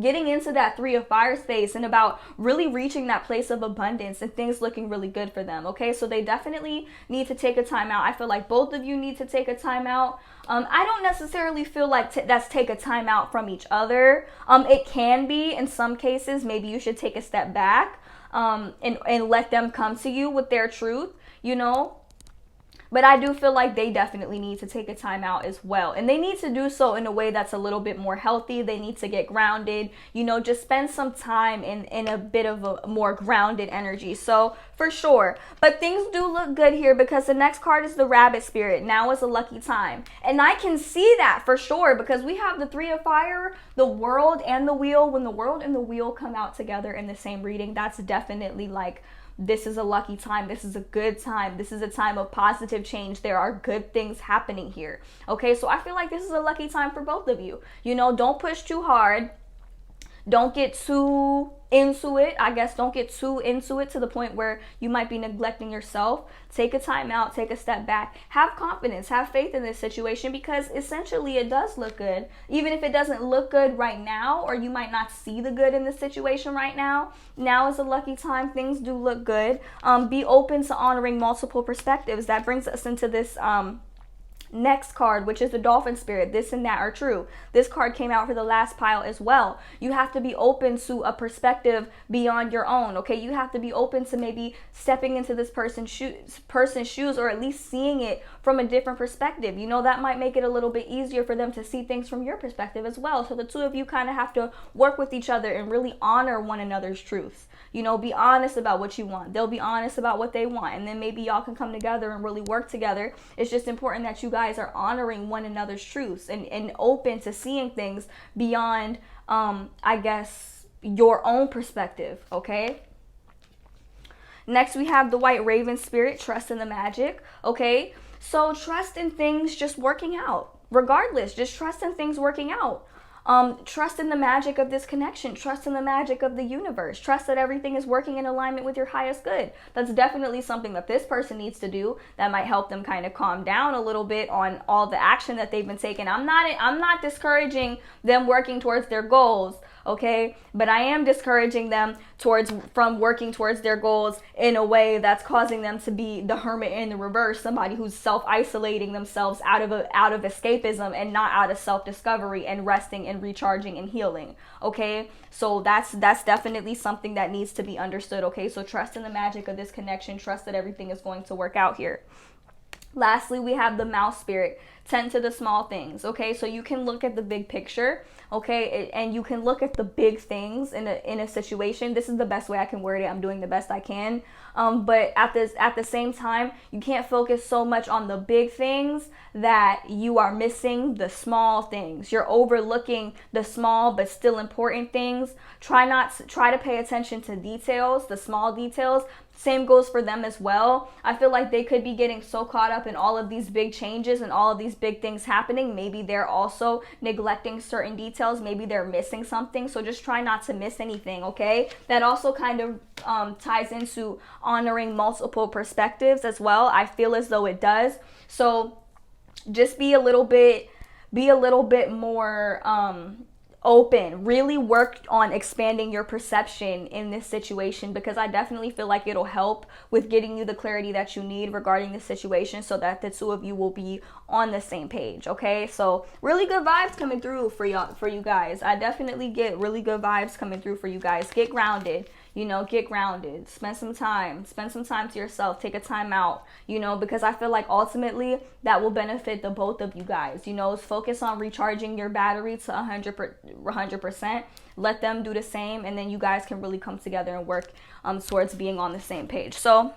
getting into that 3 of fire space and about really reaching that place of abundance and things looking really good for them. Okay, so they definitely need to take a time out. I feel like both of you need to take a time out. I don't necessarily feel like that's take a time out from each other. It can be in some cases. Maybe you should take a step back and let them come to you with their truth, you know. But I do feel like they definitely need to take a time out as well. And they need to do so in a way that's a little bit more healthy. They need to get grounded, you know, just spend some time in a bit of a more grounded energy. So for sure. But things do look good here because the next card is the rabbit spirit. Now is a lucky time. And I can see that for sure because we have the 3 of fire, the world and the wheel. When the world and the wheel come out together in the same reading, that's definitely like, this is a lucky time. This is a good time. This is a time of positive change. There are good things happening here. Okay, so I feel like this is a lucky time for both of you. You know, don't push too hard. Don't get too into it. I guess don't get too into it to the point where you might be neglecting yourself. Take a time out, take a step back. Have confidence, have faith in this situation because essentially it does look good. Even if it doesn't look good right now, or you might not see the good in the situation right now, now is a lucky time. Things do look good. Be open to honoring multiple perspectives. That brings us into this next card, which is the dolphin spirit. This and that are true. This card came out for the last pile as well. You have to be open to a perspective beyond your own. Okay, you have to be open to maybe stepping into this person's shoes, or at least seeing it from a different perspective. You know, that might make it a little bit easier for them to see things from your perspective as well. So the two of you kind of have to work with each other and really honor one another's truths. You know, be honest about what you want. They'll be honest about what they want. And then maybe y'all can come together and really work together. It's just important that you guys are honoring one another's truths and open to seeing things beyond, I guess, your own perspective, okay? Next, we have the white raven spirit, trust in the magic, okay? So trust in things just working out. Regardless, just trust in things working out. Trust in the magic of this connection. Trust in the magic of the universe. Trust that everything is working in alignment with your highest good. That's definitely something that this person needs to do. That might help them kind of calm down a little bit on all the action that they've been taking. I'm not discouraging them working towards their goals, okay? But I am discouraging them from working towards their goals in a way that's causing them to be the hermit in the reverse, somebody who's self-isolating themselves out of escapism and not out of self-discovery and resting and recharging and healing, okay? So that's definitely something that needs to be understood, okay? So trust in the magic of this connection. Trust that everything is going to work out here. Lastly, we have the mouse spirit. Tend to the small things, okay? So you can look at the big picture, okay? And you can look at the big things in a situation. This is the best way I can word it. I'm doing the best I can. But at the same time, you can't focus so much on the big things that you are missing the small things. You're overlooking the small but still important things. Try to pay attention to details, the small details. Same goes for them as well. I feel like they could be getting so caught up in all of these big changes and all of these big things happening. Maybe they're also neglecting certain details. Maybe they're missing something. So just try not to miss anything, okay? That also kind of ties into honoring multiple perspectives as well. I feel as though it does. So just be a little bit more open. Really work on expanding your perception in this situation, because I definitely feel like it'll help with getting you the clarity that you need regarding the situation, so that the two of you will be on the same page, okay? So really good vibes coming through for you guys. I definitely get really good vibes coming through for you guys. Get grounded. You know, get grounded, spend some time to yourself, take a time out, you know, because I feel like ultimately that will benefit the both of you guys. You know, focus on recharging your battery to 100%. Let them do the same, and then you guys can really come together and work towards being on the same page. So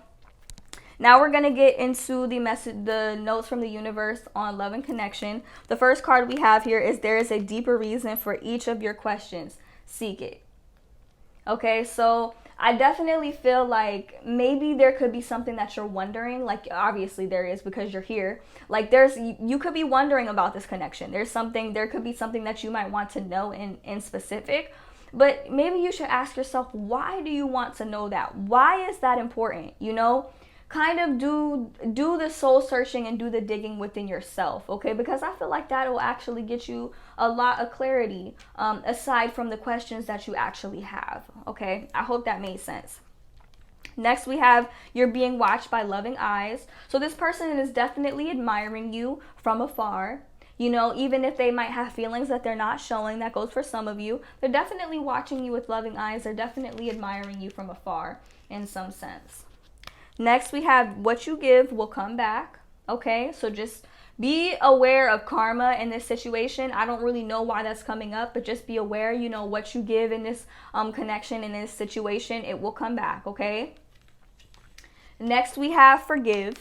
now we're going to get into the notes from the universe on love and connection. The first card we have here is there is a deeper reason for each of your questions. Seek it. Okay, so I definitely feel like maybe there could be something that you're wondering. Like, obviously there is, because you're here. Like, you could be wondering about this connection. There could be something that you might want to know in specific. But maybe you should ask yourself, why do you want to know that? Why is that important? You know, kind of do the soul searching and do the digging within yourself, okay? Because I feel like that will actually get you a lot of clarity, aside from the questions that you actually have, okay? I hope that made sense. Next, we have you're being watched by loving eyes. So this person is definitely admiring you from afar. You know, even if they might have feelings that they're not showing, that goes for some of you. They're definitely watching you with loving eyes. They're definitely admiring you from afar in some sense. Next, we have what you give will come back. Okay, so just be aware of karma in this situation. I don't really know why that's coming up, but just be aware, you know, what you give in this connection, in this situation, it will come back, okay? Next, we have forgive.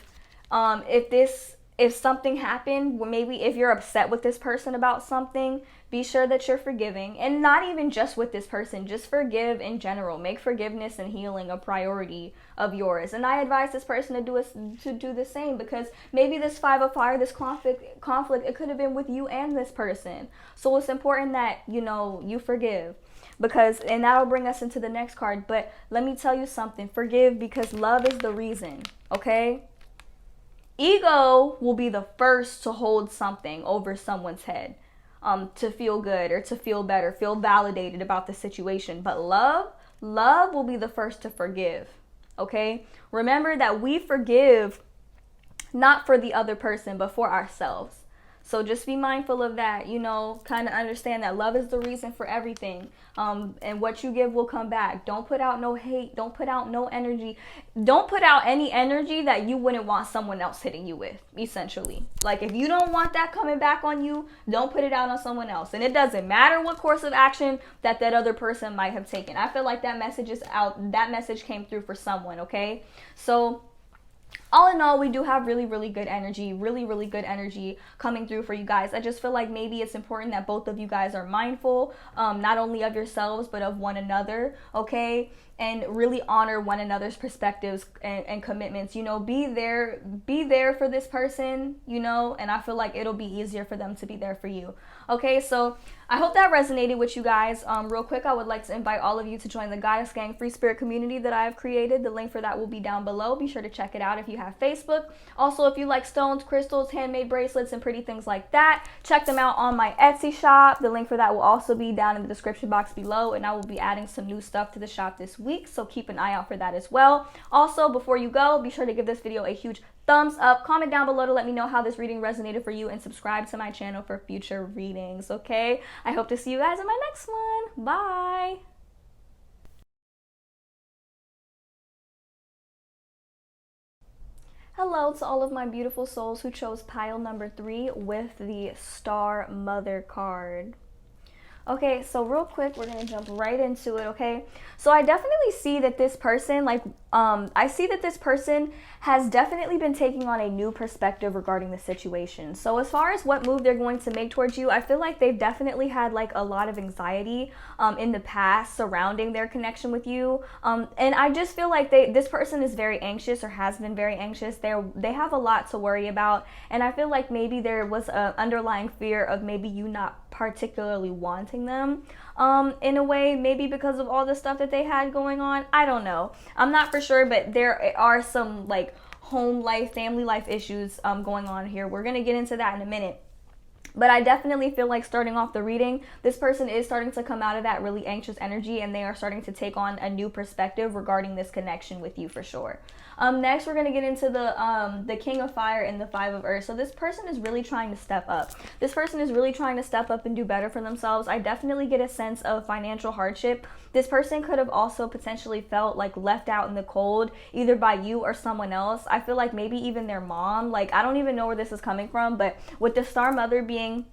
If something happened, maybe if you're upset with this person about something, be sure that you're forgiving. And not even just with this person, just forgive in general. Make forgiveness and healing a priority of yours. And I advise this person to do the same, because maybe this 5 of fire, this conflict, it could have been with you and this person. So it's important that, you know, you forgive. Because, and that'll bring us into the next card. But let me tell you something. Forgive, because love is the reason, okay? Ego will be the first to hold something over someone's head, to feel good or to feel better, feel validated about the situation. But love will be the first to forgive, okay? Remember that we forgive not for the other person, but for ourselves. So just be mindful of that, you know, kind of understand that love is the reason for everything. And what you give will come back. Don't put out no hate. Don't put out no energy. Don't put out any energy that you wouldn't want someone else hitting you with, essentially. Like, if you don't want that coming back on you, don't put it out on someone else. And it doesn't matter what course of action that other person might have taken. I feel like that message is out. That message came through for someone, okay? So all in all, we do have really good energy, really good energy coming through for you guys. I just feel like maybe it's important that both of you guys are mindful, not only of yourselves, but of one another, okay? And really honor one another's perspectives and commitments. You know, be there for this person, you know, and I feel like it'll be easier for them to be there for you. Okay, so I hope that resonated with you guys. Real quick, I would like to invite all of you to join the Goddess Gang Free Spirit community that I have created. The link for that will be down below. Be sure to check it out if you have Facebook. Also, if you like stones, crystals, handmade bracelets, and pretty things like that, check them out on my Etsy shop. The link for that will also be down in the description box below, and I will be adding some new stuff to the shop this week, so keep an eye out for that as well. Also, before you go, be sure to give this video a huge thumbs up, comment down below to let me know how this reading resonated for you, and subscribe to my channel for future readings, okay? I hope to see you guys in my next one. Bye! Hello to all of my beautiful souls who chose pile number 3 with the Star Mother card. Okay, so real quick, we're going to jump right into it, okay? So I definitely see that this person, I see that this person has definitely been taking on a new perspective regarding the situation. So as far as what move they're going to make towards you, I feel like they've definitely had like a lot of anxiety in the past surrounding their connection with you. And I just feel like this person is very anxious, or has been very anxious. They have a lot to worry about. And I feel like maybe there was an underlying fear of maybe you not particularly wanting them in a way, maybe because of all the stuff that they had going on. I don't know, I'm not for sure, but there are some like home life, family life issues going on here. We're gonna get into that in a minute. But I definitely feel like, starting off the reading, this person is starting to come out of that really anxious energy, and they are starting to take on a new perspective regarding this connection with you for sure. Next, we're going to get into the King of Fire and the 5 of Earth. So this person is really trying to step up. This person is really trying to step up and do better for themselves. I definitely get a sense of financial hardship. This person could have also potentially felt like left out in the cold, either by you or someone else. I feel like maybe even their mom. Like, I don't even know where this is coming from, but with the Star Mother being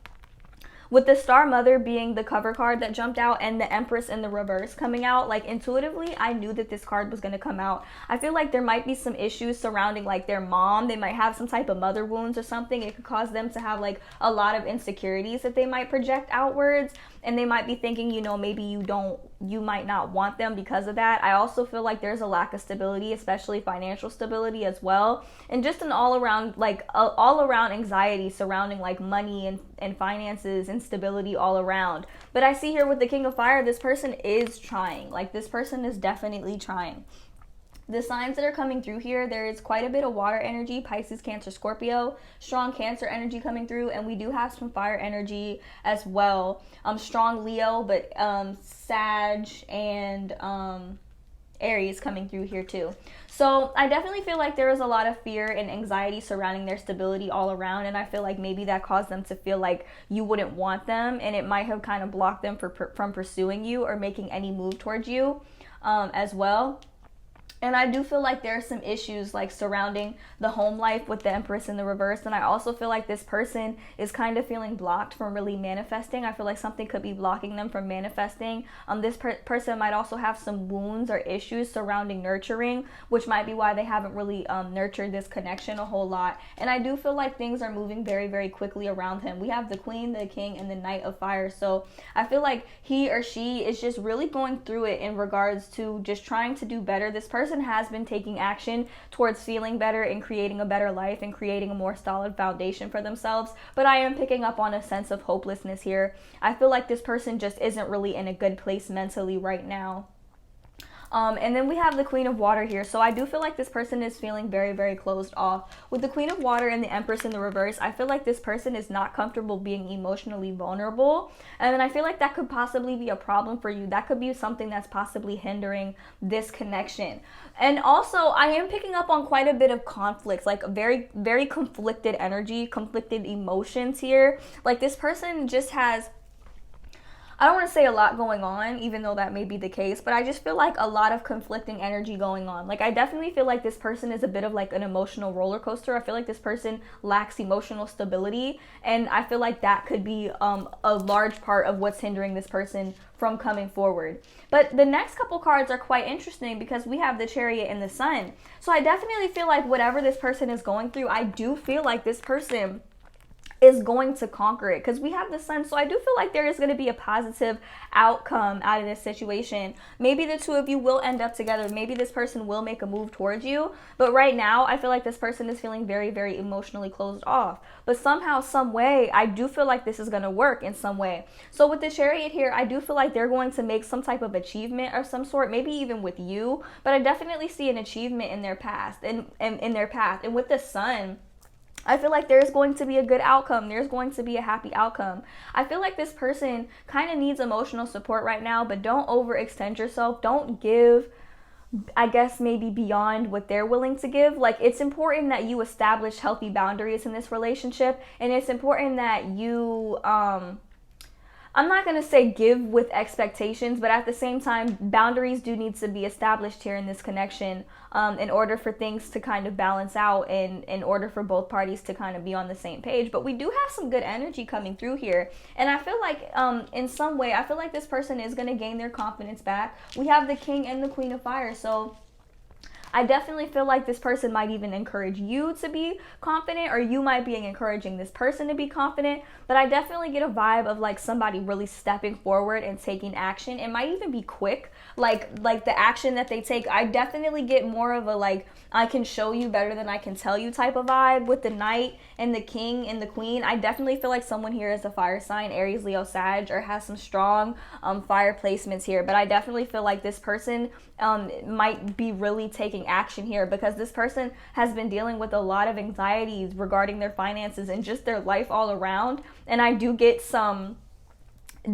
the cover card that jumped out, and the Empress in the reverse coming out, like, intuitively I knew that this card was going to come out. I feel like there might be some issues surrounding like their mom. They might have some type of mother wounds or something. It could cause them to have like a lot of insecurities that they might project outwards, and they might be thinking, you know, maybe you might not want them because of that. I also feel like there's a lack of stability, especially financial stability as well, and just an all around anxiety surrounding like money and finances and stability all around. But I see here with the King of Fire, this person is trying. Like, this person is definitely trying. The signs that are coming through here, there is quite a bit of water energy, Pisces, Cancer, Scorpio, strong Cancer energy coming through, and we do have some fire energy as well. Strong Leo, but Sag and Aries coming through here too. So I definitely feel like there is a lot of fear and anxiety surrounding their stability all around, and I feel like maybe that caused them to feel like you wouldn't want them, and it might have kind of blocked them from pursuing you or making any move towards you as well. And I do feel like there are some issues like surrounding the home life with the Empress in the reverse. And I also feel like this person is kind of feeling blocked from really manifesting. I feel like something could be blocking them from manifesting. This person might also have some wounds or issues surrounding nurturing, which might be why they haven't really nurtured this connection a whole lot. And I do feel like things are moving very, very quickly around him. We have the Queen, the King, and the Knight of Fire. So I feel like he or she is just really going through it in regards to just trying to do better. This person has been taking action towards feeling better and creating a better life and creating a more solid foundation for themselves, but I am picking up on a sense of hopelessness here. I feel like this person just isn't really in a good place mentally right now. And then we have the Queen of Water here. So I do feel like this person is feeling very, very closed off. With the Queen of Water and the Empress in the reverse, I feel like this person is not comfortable being emotionally vulnerable. And I feel like that could possibly be a problem for you. That could be something that's possibly hindering this connection. And also, I am picking up on quite a bit of conflicts, like very, very conflicted energy, conflicted emotions here. Like this person just has, I don't want to say a lot going on, even though that may be the case, but I just feel like a lot of conflicting energy going on. Like I definitely feel like this person is a bit of like an emotional roller coaster. I feel like this person lacks emotional stability, and I feel like that could be a large part of what's hindering this person from coming forward. But the next couple cards are quite interesting because we have the Chariot and the Sun. So I definitely feel like whatever this person is going through, I do feel like this person is going to conquer it because we have the Sun. So I do feel like there is going to be a positive outcome out of this situation. Maybe the two of you will end up together. Maybe this person will make a move towards you. But right now, I feel like this person is feeling very, very emotionally closed off. But somehow, some way, I do feel like this is going to work in some way. So with the Chariot here, I do feel like they're going to make some type of achievement of some sort, maybe even with you. But I definitely see an achievement in their past and in their path. And with the Sun, I feel like there's going to be a good outcome. There's going to be a happy outcome. I feel like this person kind of needs emotional support right now, but don't overextend yourself. Don't give, I guess, maybe beyond what they're willing to give. Like, it's important that you establish healthy boundaries in this relationship, and it's important that you, I'm not going to say give with expectations, but at the same time, boundaries do need to be established here in this connection in order for things to kind of balance out and in order for both parties to kind of be on the same page. But we do have some good energy coming through here. And I feel like in some way, I feel like this person is going to gain their confidence back. We have the King and the Queen of Fire. So I definitely feel like this person might even encourage you to be confident, or you might be encouraging this person to be confident. But I definitely get a vibe of like somebody really stepping forward and taking action. It might even be quick, like the action that they take. I definitely get more of a like, I can show you better than I can tell you type of vibe with the Knight and the King and the Queen. I definitely feel like someone here is a fire sign, Aries, Leo, Sag, or has some strong fire placements here. But I definitely feel like this person might be really taking action here because this person has been dealing with a lot of anxieties regarding their finances and just their life all around. And I do get some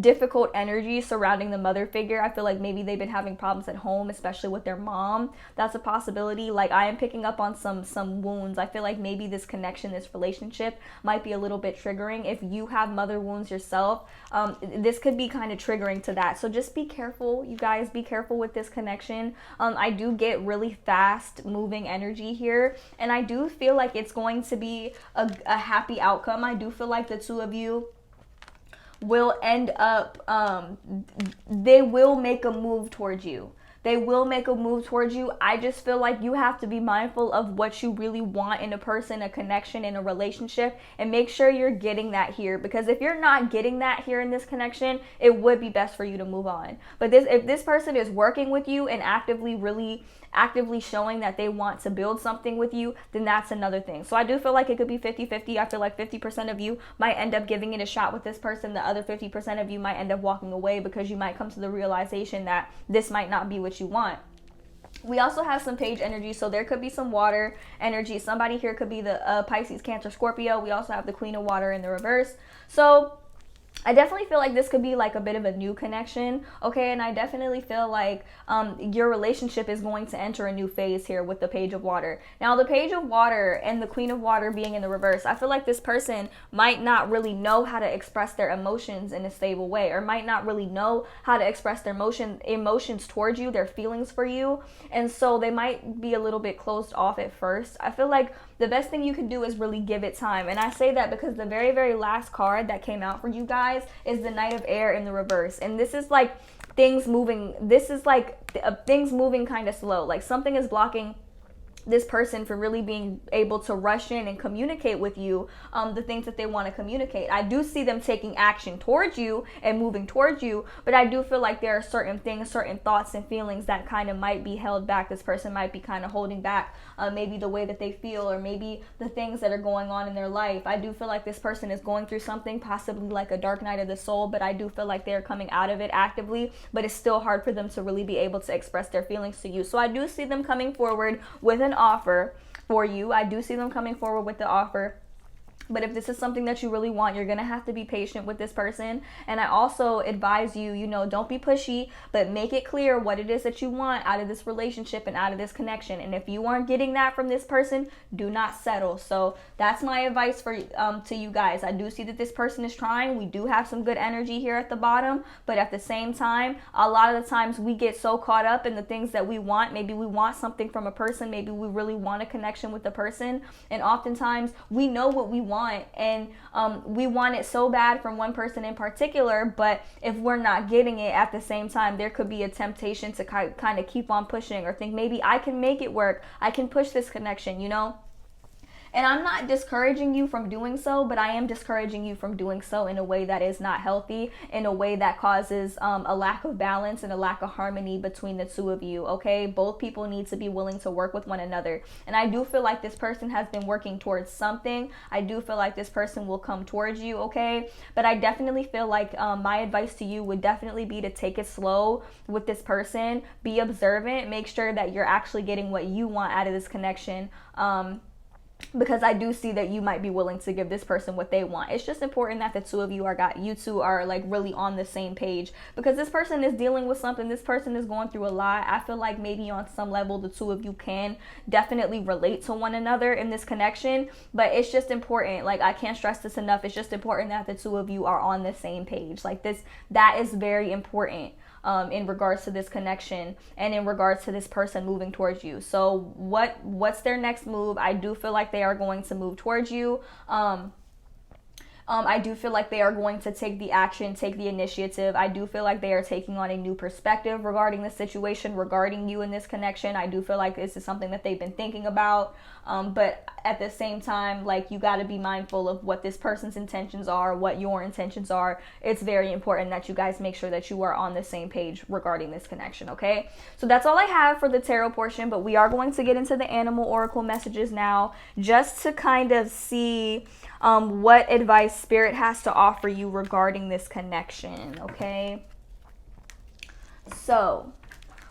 difficult energy surrounding the mother figure. I feel like maybe they've been having problems at home, especially with their mom. That's a possibility. Like, I am picking up on some wounds. I feel like maybe this connection, this relationship might be a little bit triggering. If you have mother wounds yourself, this could be kind of triggering to that. So just be careful, you guys. Be careful with this connection. I do get really fast moving energy here, and I do feel like it's going to be a happy outcome. I do feel like the two of you will end up, they will make a move towards you. They will make a move towards you. I just feel like you have to be mindful of what you really want in a person, a connection, in a relationship, and make sure you're getting that here. Because if you're not getting that here in this connection, it would be best for you to move on. But if this person is working with you and actively showing that they want to build something with you, then that's another thing. So I do feel like it could be 50-50. I feel like 50% of you might end up giving it a shot with this person. The other 50% of you might end up walking away because you might come to the realization that this might not be what you want. We also have some page energy, so there could be some water energy. Somebody here could be the Pisces, Cancer, Scorpio. We also have the Queen of Water in the reverse. So I definitely feel like this could be like a bit of a new connection, okay? And I definitely feel like your relationship is going to enter a new phase here with the Page of Water. Now, the Page of Water and the Queen of Water being in the reverse, I feel like this person might not really know how to express their emotions in a stable way, or might not really know how to express their emotions towards you, their feelings for you. And so they might be a little bit closed off at first. I feel like the best thing you can do is really give it time. And I say that because the very, very last card that came out for you guys is the Knight of Air in the reverse. And this is like things moving. This is like things moving kind of slow. Like something is blocking this person for really being able to rush in and communicate with you the things that they want to communicate. I do see them taking action towards you and moving towards you, but I do feel like there are certain things, certain thoughts and feelings that kind of might be held back. This person might be kind of holding back maybe the way that they feel, or maybe the things that are going on in their life. I do feel like this person is going through something, possibly like a dark night of the soul, but I do feel like they're coming out of it actively, but it's still hard for them to really be able to express their feelings to you. So I do see them coming forward with an offer for you. I do see them coming forward with the offer. But if this is something that you really want, you're going to have to be patient with this person. And I also advise you, you know, don't be pushy, but make it clear what it is that you want out of this relationship and out of this connection. And if you aren't getting that from this person, do not settle. So that's my advice for to you guys. I do see that this person is trying. We do have some good energy here at the bottom, but at the same time, a lot of the times we get so caught up in the things that we want. Maybe we want something from a person. Maybe we really want a connection with the person. And oftentimes we know what we want, and we want it so bad from one person in particular, but if we're not getting it at the same time, there could be a temptation to kind of keep on pushing, or think maybe I can make it work, I can push this connection, you know. And I'm not discouraging you from doing so, but I am discouraging you from doing so in a way that is not healthy, in a way that causes a lack of balance and a lack of harmony between the two of you, okay? Both people need to be willing to work with one another. And I do feel like this person has been working towards something. I do feel like this person will come towards you, okay? But I definitely feel like my advice to you would definitely be to take it slow with this person. Be observant. Make sure that you're actually getting what you want out of this connection. Because I do see that you might be willing to give this person what they want. It's just important that the two of you are like really on the same page, because this person is dealing with something. This person is going through a lot. I feel like maybe on some level the two of you can definitely relate to one another in this connection, but it's just important. Like, I can't stress this enough. It's just important that the two of you are on the same page. Like this, that is very important. In regards to this connection and in regards to this person moving towards you. So what's their next move? I do feel like they are going to move towards you. I do feel like they are going to take the action, take the initiative. I do feel like they are taking on a new perspective regarding the situation, regarding you in this connection. I do feel like this is something that they've been thinking about. But at the same time, like, you got to be mindful of what this person's intentions are, what your intentions are. It's very important that you guys make sure that you are on the same page regarding this connection, okay? So that's all I have for the tarot portion, but we are going to get into the animal oracle messages now, just to kind of see what advice Spirit has to offer you regarding this connection, okay? So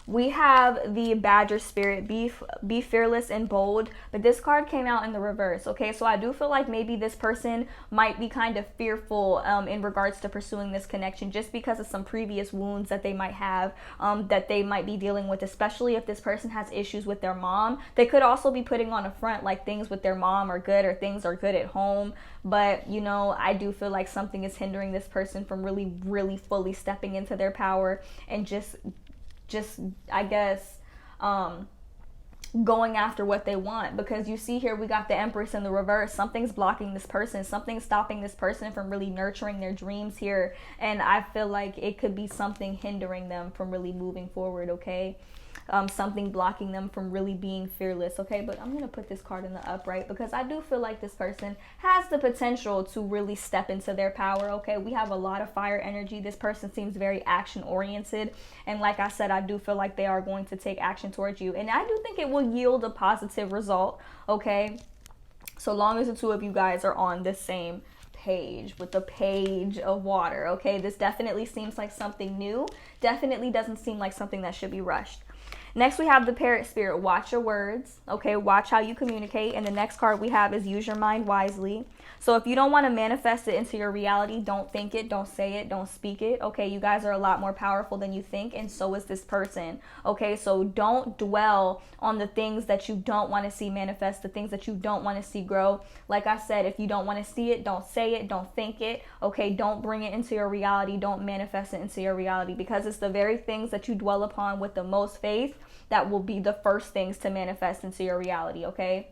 we have the Badger Spirit, be fearless and bold, but this card came out in the reverse, okay? So I do feel like maybe this person might be kind of fearful in regards to pursuing this connection, just because of some previous wounds that they might have, that they might be dealing with, especially if this person has issues with their mom. They could also be putting on a front like things with their mom are good, or things are good at home, but you know, I do feel like something is hindering this person from really fully stepping into their power and just I guess going after what they want. Because you see here, we got the Empress in the reverse. Something's blocking this person, something's stopping this person from really nurturing their dreams here, and I feel like it could be something hindering them from really moving forward, okay? Something blocking them from really being fearless, okay? But I'm gonna put this card in the upright, because I do feel like this person has the potential to really step into their power, okay? We have a lot of fire energy. This person seems very action oriented, and like I said, I do feel like they are going to take action towards you, and I do think it will yield a positive result, okay? So long as the two of you guys are on the same page with the Page of Water, okay? This definitely seems like something new, definitely doesn't seem like something that should be rushed. Next, we have the Parrot Spirit. Watch your words, okay? Watch how you communicate. And the next card we have is use your mind wisely. So if you don't want to manifest it into your reality, don't think it, don't say it, don't speak it, okay? You guys are a lot more powerful than you think, and so is this person, okay? So don't dwell on the things that you don't want to see manifest, the things that you don't want to see grow. Like I said, if you don't want to see it, don't say it, don't think it, okay? Don't bring it into your reality, don't manifest it into your reality, because it's the very things that you dwell upon with the most faith that will be the first things to manifest into your reality, okay?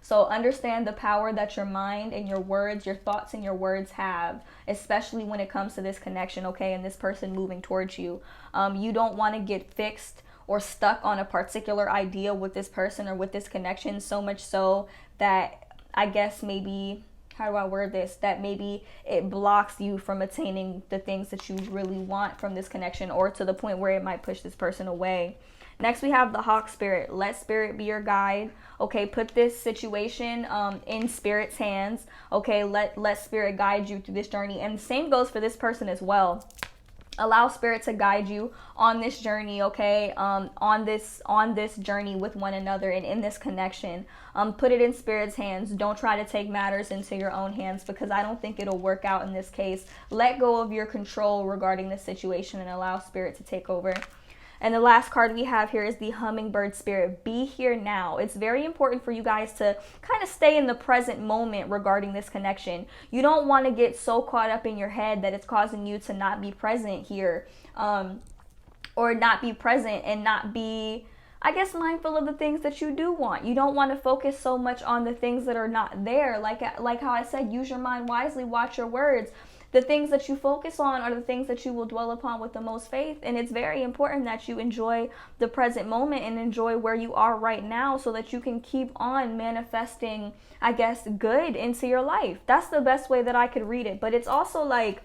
So understand the power that your mind and your words, your thoughts and your words have, especially when it comes to this connection, okay, and this person moving towards you. You don't want to get fixed or stuck on a particular idea with this person or with this connection, so much so that I guess maybe, how do I word this, that maybe it blocks you from attaining the things that you really want from this connection, or to the point where it might push this person away. Next, we have the Hawk Spirit. Let Spirit be your guide. Okay, put this situation in Spirit's hands. Okay, let Spirit guide you through this journey. And the same goes for this person as well. Allow Spirit to guide you on this journey, okay, on this journey with one another and in this connection. Put it in Spirit's hands. Don't try to take matters into your own hands, because I don't think it'll work out in this case. Let go of your control regarding the situation and allow Spirit to take over. And the last card we have here is the Hummingbird Spirit. Be here now. It's very important for you guys to kind of stay in the present moment regarding this connection. You don't want to get so caught up in your head that it's causing you to not be present here, or not be present and not be, I guess, mindful of the things that you do want. You don't want to focus so much on the things that are not there. Like how I said, use your mind wisely, watch your words. The things that you focus on are the things that you will dwell upon with the most faith. And it's very important that you enjoy the present moment and enjoy where you are right now, so that you can keep on manifesting, I guess, good into your life. That's the best way that I could read it. But it's also like,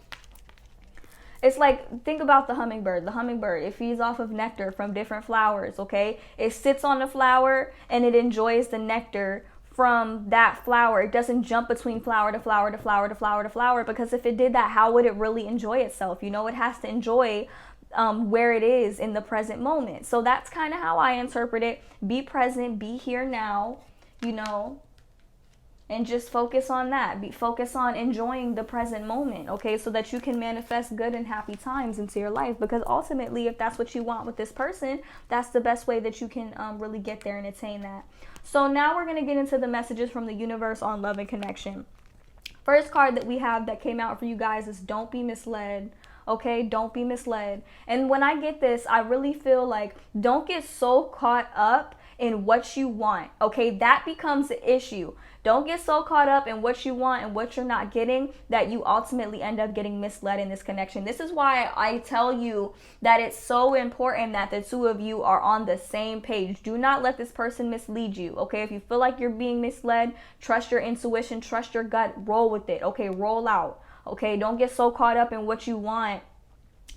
it's like, think about the hummingbird. The hummingbird, it feeds off of nectar from different flowers, okay? It sits on the flower and it enjoys the nectar from that flower. It doesn't jump between flower to flower to flower to flower to flower, because if it did that, how would it really enjoy itself? You know, it has to enjoy where it is in the present moment. So that's kind of how I interpret it. Be present, be here now, you know, and just focus on that. Focus on enjoying the present moment, okay, so that you can manifest good and happy times into your life. Because ultimately, if that's what you want with this person, that's the best way that you can really get there and attain that. So now we're going to get into the messages from the universe on love and connection. First card that we have that came out for you guys is don't be misled. Okay, don't be misled. And when I get this, I really feel like, don't get so caught up in what you want. Okay, that becomes the issue. Don't get so caught up in what you want and what you're not getting that you ultimately end up getting misled in this connection. This is why I tell you that it's so important that the two of you are on the same page. Do not let this person mislead you, okay? If you feel like you're being misled, trust your intuition, trust your gut, roll with it, okay? Roll out, okay? Don't get so caught up in what you want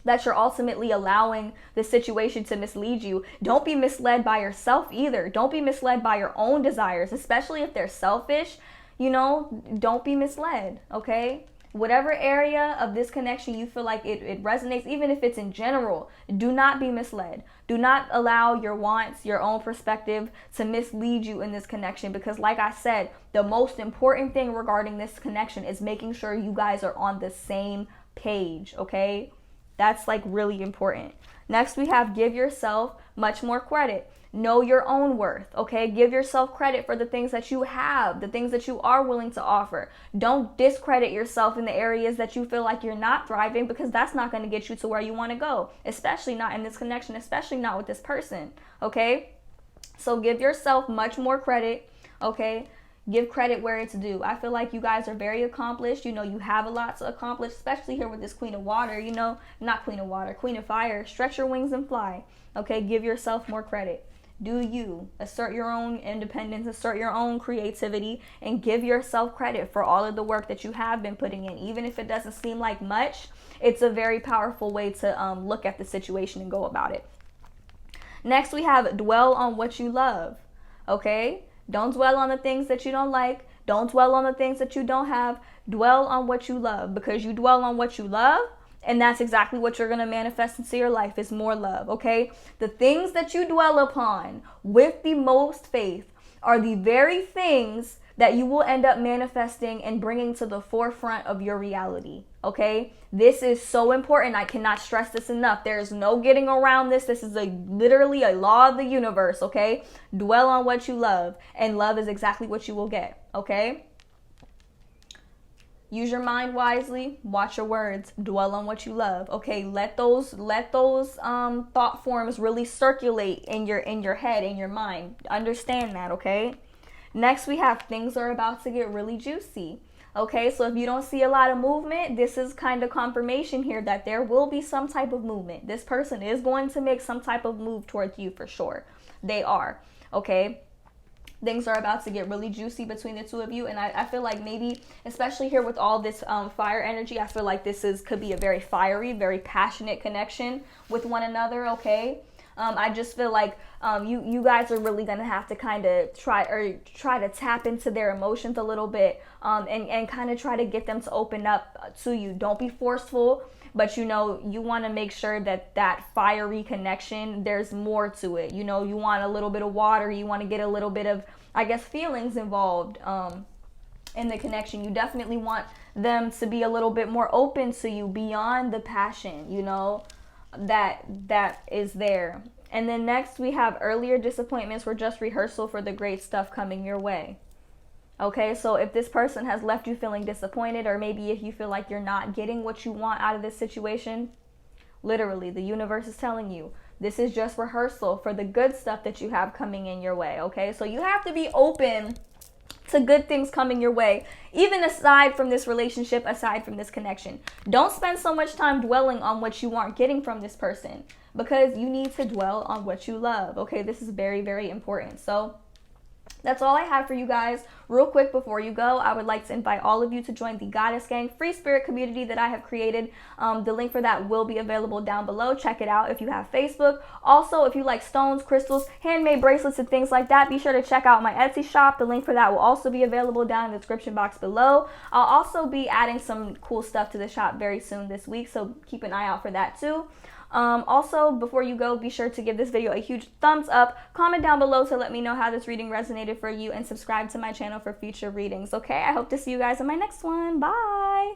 that you're ultimately allowing the situation to mislead you. Don't be misled by yourself either. Don't be misled by your own desires, especially if they're selfish. You know, don't be misled, okay? Whatever area of this connection you feel like it resonates, even if it's in general, do not be misled. Do not allow your wants, your own perspective to mislead you in this connection, because like I said, the most important thing regarding this connection is making sure you guys are on the same page, okay? That's like really important. Next, we have give yourself much more credit. Know your own worth, okay? Give yourself credit for the things that you have, the things that you are willing to offer. Don't discredit yourself in the areas that you feel like you're not thriving, because that's not going to get you to where you want to go, especially not in this connection, especially not with this person, okay? So give yourself much more credit, okay? Give credit where it's due. I feel like you guys are very accomplished. You know, you have a lot to accomplish, especially here with this Queen of Water, you know, not Queen of Water, Queen of Fire. Stretch your wings and fly. Okay, give yourself more credit. Do you. Assert your own independence, assert your own creativity, and give yourself credit for all of the work that you have been putting in. Even if it doesn't seem like much, it's a very powerful way to look at the situation and go about it. Next, we have dwell on what you love. Okay? Don't dwell on the things that you don't like. Don't dwell on the things that you don't have. Dwell on what you love, because you dwell on what you love And that's exactly what you're going to manifest into your life, is more love, okay? The things that you dwell upon with the most faith are the very things that you will end up manifesting and bringing to the forefront of your reality, okay? This is so important. I cannot stress this enough. There is no getting around this. This is literally a law of the universe, okay? Dwell on what you love, and love is exactly what you will get, okay? Use your mind wisely, watch your words, dwell on what you love, okay? Let those thought forms really circulate in your head, in your mind. Understand that, okay? Next, we have things are about to get really juicy. Okay, so if you don't see a lot of movement, this is kind of confirmation here that there will be some type of movement. This person is going to make some type of move towards you for sure. They are, okay? Things are about to get really juicy between the two of you, and I feel like maybe, especially here with all this fire energy, I feel like could be a very fiery, very passionate connection with one another, okay? I just feel like you guys are really gonna have to kind of try to tap into their emotions a little bit, and kind of try to get them to open up to you. Don't be forceful, but you want to make sure that fiery connection, there's more to it. You want a little bit of water, you want to get a little bit of, I guess, feelings involved in the connection. You definitely want them to be a little bit more open to you beyond the passion, that is there. And then next, we have earlier disappointments were just rehearsal for the great stuff coming your way. Okay, so if this person has left you feeling disappointed, or maybe if you feel like you're not getting what you want out of this situation, literally, the universe is telling you this is just rehearsal for the good stuff that you have coming in your way, okay? So you have to be open to good things coming your way, even aside from this relationship, aside from this connection. Don't spend so much time dwelling on what you aren't getting from this person, because you need to dwell on what you love, okay? This is very, very important. So that's all I have for you guys. Real quick before you go, I would like to invite all of you to join the Goddess Gang free spirit community that I have created. The link for that will be available down below. Check it out if you have Facebook. Also, if you like stones, crystals, handmade bracelets, and things like that, be sure to check out my Etsy shop. The link for that will also be available down in the description box below. I'll also be adding some cool stuff to the shop very soon this week, so keep an eye out for that too. Also, before you go, be sure to give this video a huge thumbs up, comment down below to let me know how this reading resonated for you, and subscribe to my channel for future readings, okay? I hope to see you guys in my next one. Bye!